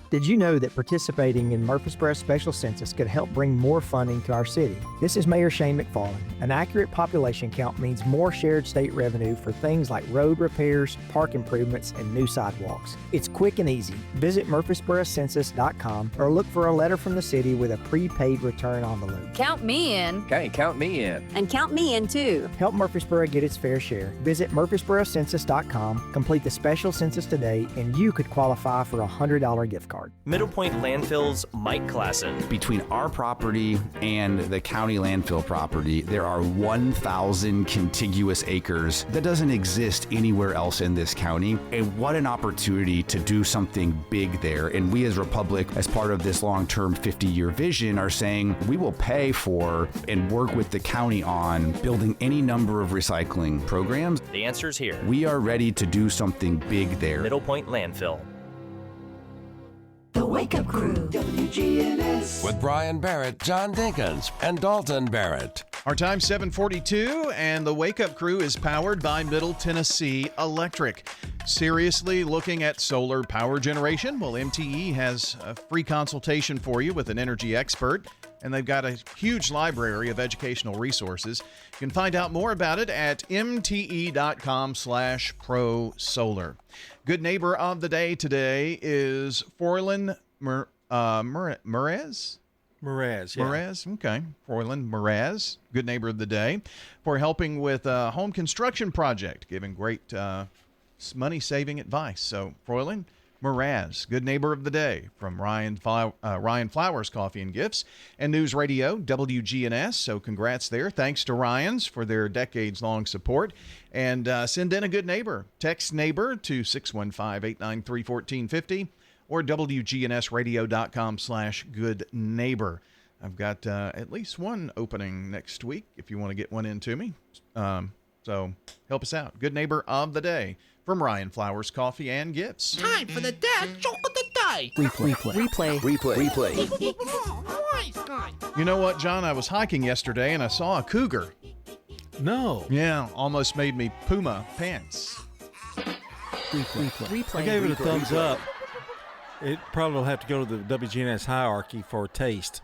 Did you know that participating in Murfreesboro Special Census could help bring more funding to our city? This is Mayor Shane McFarland. An accurate population count means more shared state revenue for things like road repairs, park improvements, and new sidewalks. It's quick and easy. Visit murfreesborocensus.com or look for a letter from the city with a prepaid return envelope. Count me in. Okay, count me in. And count me in too. Help Murfreesboro get its fair share. Visit murfreesborocensus.com, complete the special census today, and you could qualify for a $100 gift card. Middle Point Landfill's Mike Klassen. Between our property and the county landfill property, there are 1,000 contiguous acres that doesn't exist anywhere else in this county. And what an opportunity to do something big there. And we as Republic, as part of this long-term 50-year vision, are saying we will pay for and work with the county on building any number of recycling programs. The answer's here. We are ready to do something big there. Middle Point Landfill. The Wake Up Crew, WGNS. With Brian Barrett, John Dinkins, and Dalton Barrett. Our time 7:42, and the Wake Up Crew is powered by Middle Tennessee Electric. Seriously looking at solar power generation? Well, MTE has a free consultation for you with an energy expert, and they've got a huge library of educational resources. You can find out more about it at mte.com/prosolar. Good neighbor of the day today is Forlin Mraz? Mraz, yeah. Mraz, okay. Forlin Mraz, good neighbor of the day, for helping with a home construction project, giving great money-saving advice. So, Forlin Mraz, good neighbor of the day, from Ryan Flowers Coffee and Gifts and News Radio WGNS. So congrats there. Thanks to Ryan's for their decades-long support. And send in a good neighbor. Text neighbor to 615-893-1450 or WGNSradio.com/good-neighbor. I've got at least one opening next week if you want to get one in to me. So help us out. Good neighbor of the day from Ryan Flowers Coffee and Gifts. Time for the dad joke of the day. Replay. You know what, John? I was hiking yesterday and I saw a cougar. No. Yeah, almost made me Puma pants. Replay. I gave it a thumbs up. It probably will have to go to the WGNS hierarchy for taste.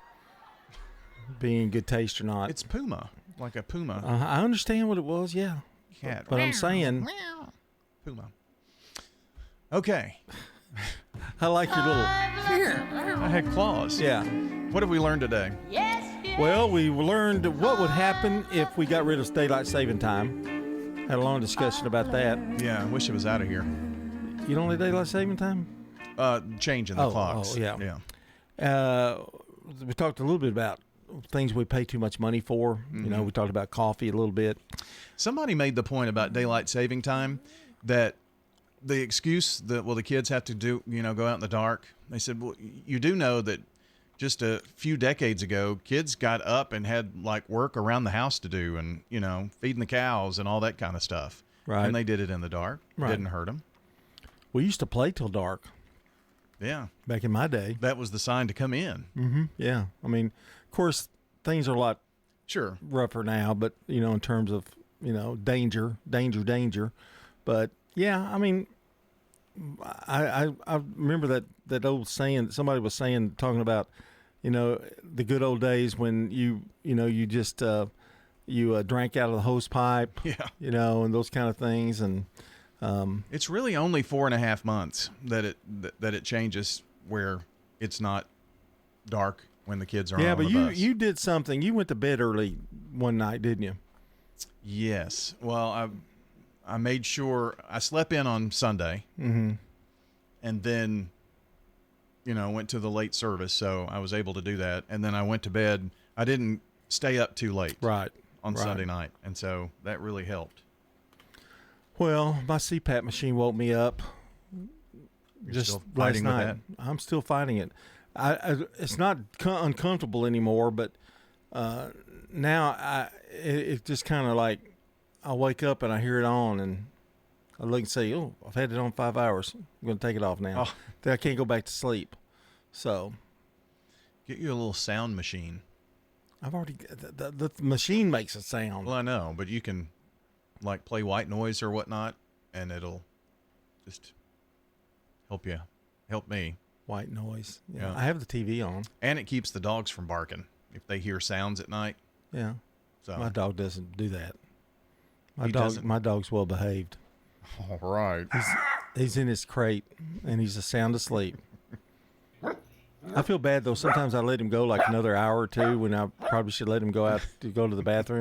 Being good taste or not. It's Puma, like a puma. I understand what it was, yeah. Cat. But I'm saying... Puma. Okay. I like your little... I had claws. Yeah. What have we learned today? Well, we learned what would happen if we got rid of daylight saving time. Had a long discussion about that. Yeah, I wish it was out of here. You don't need daylight saving time? Changing the clocks. Oh, yeah. We talked a little bit about things we pay too much money for. You know, we talked about coffee a little bit. Somebody made the point about daylight saving time that the excuse that, well, the kids have to go out in the dark. They said, well, you do know that just a few decades ago, kids got up and had like work around the house to do and, feeding the cows and all that kind of stuff. Right. And they did it in the dark. Right. Didn't hurt them. We used to play till dark. Yeah. Back in my day. That was the sign to come in. Mm-hmm. Yeah. I mean, of course, things are a lot rougher now, but, in terms of, danger. But, yeah, I mean, I remember that old saying that somebody was saying, talking about, the good old days when you just drank out of the hose pipe, and those kind of things. And it's really only 4.5 months that it changes where it's not dark when the kids are on the bus. Yeah, but you did something. You went to bed early one night, didn't you? Yes. Well, I made sure I slept in on Sunday, mm-hmm. and then went to the late service, so I was able to do that. And then I went to bed. I didn't stay up too late on Sunday night, and so that really helped. Well, my CPAP machine woke me up. You're just still last fighting with night. that? I'm still fighting it. It's not uncomfortable anymore, but now it just kind of like I wake up and I hear it on, and I look and say, "Oh, I've had it on 5 hours. I'm going to take it off now." Oh. Then I can't go back to sleep. So, get you a little sound machine. I've already the machine makes a sound. Well, I know, but you can like play white noise or whatnot, and it'll just help me. White noise. Yeah. I have the TV on, and it keeps the dogs from barking if they hear sounds at night. Yeah. So my dog doesn't do that. Doesn't? My dog's well behaved. All right. He's in his crate and he's sound asleep. I feel bad though. Sometimes I let him go like another hour or two when I probably should let him go out to go to the bathroom.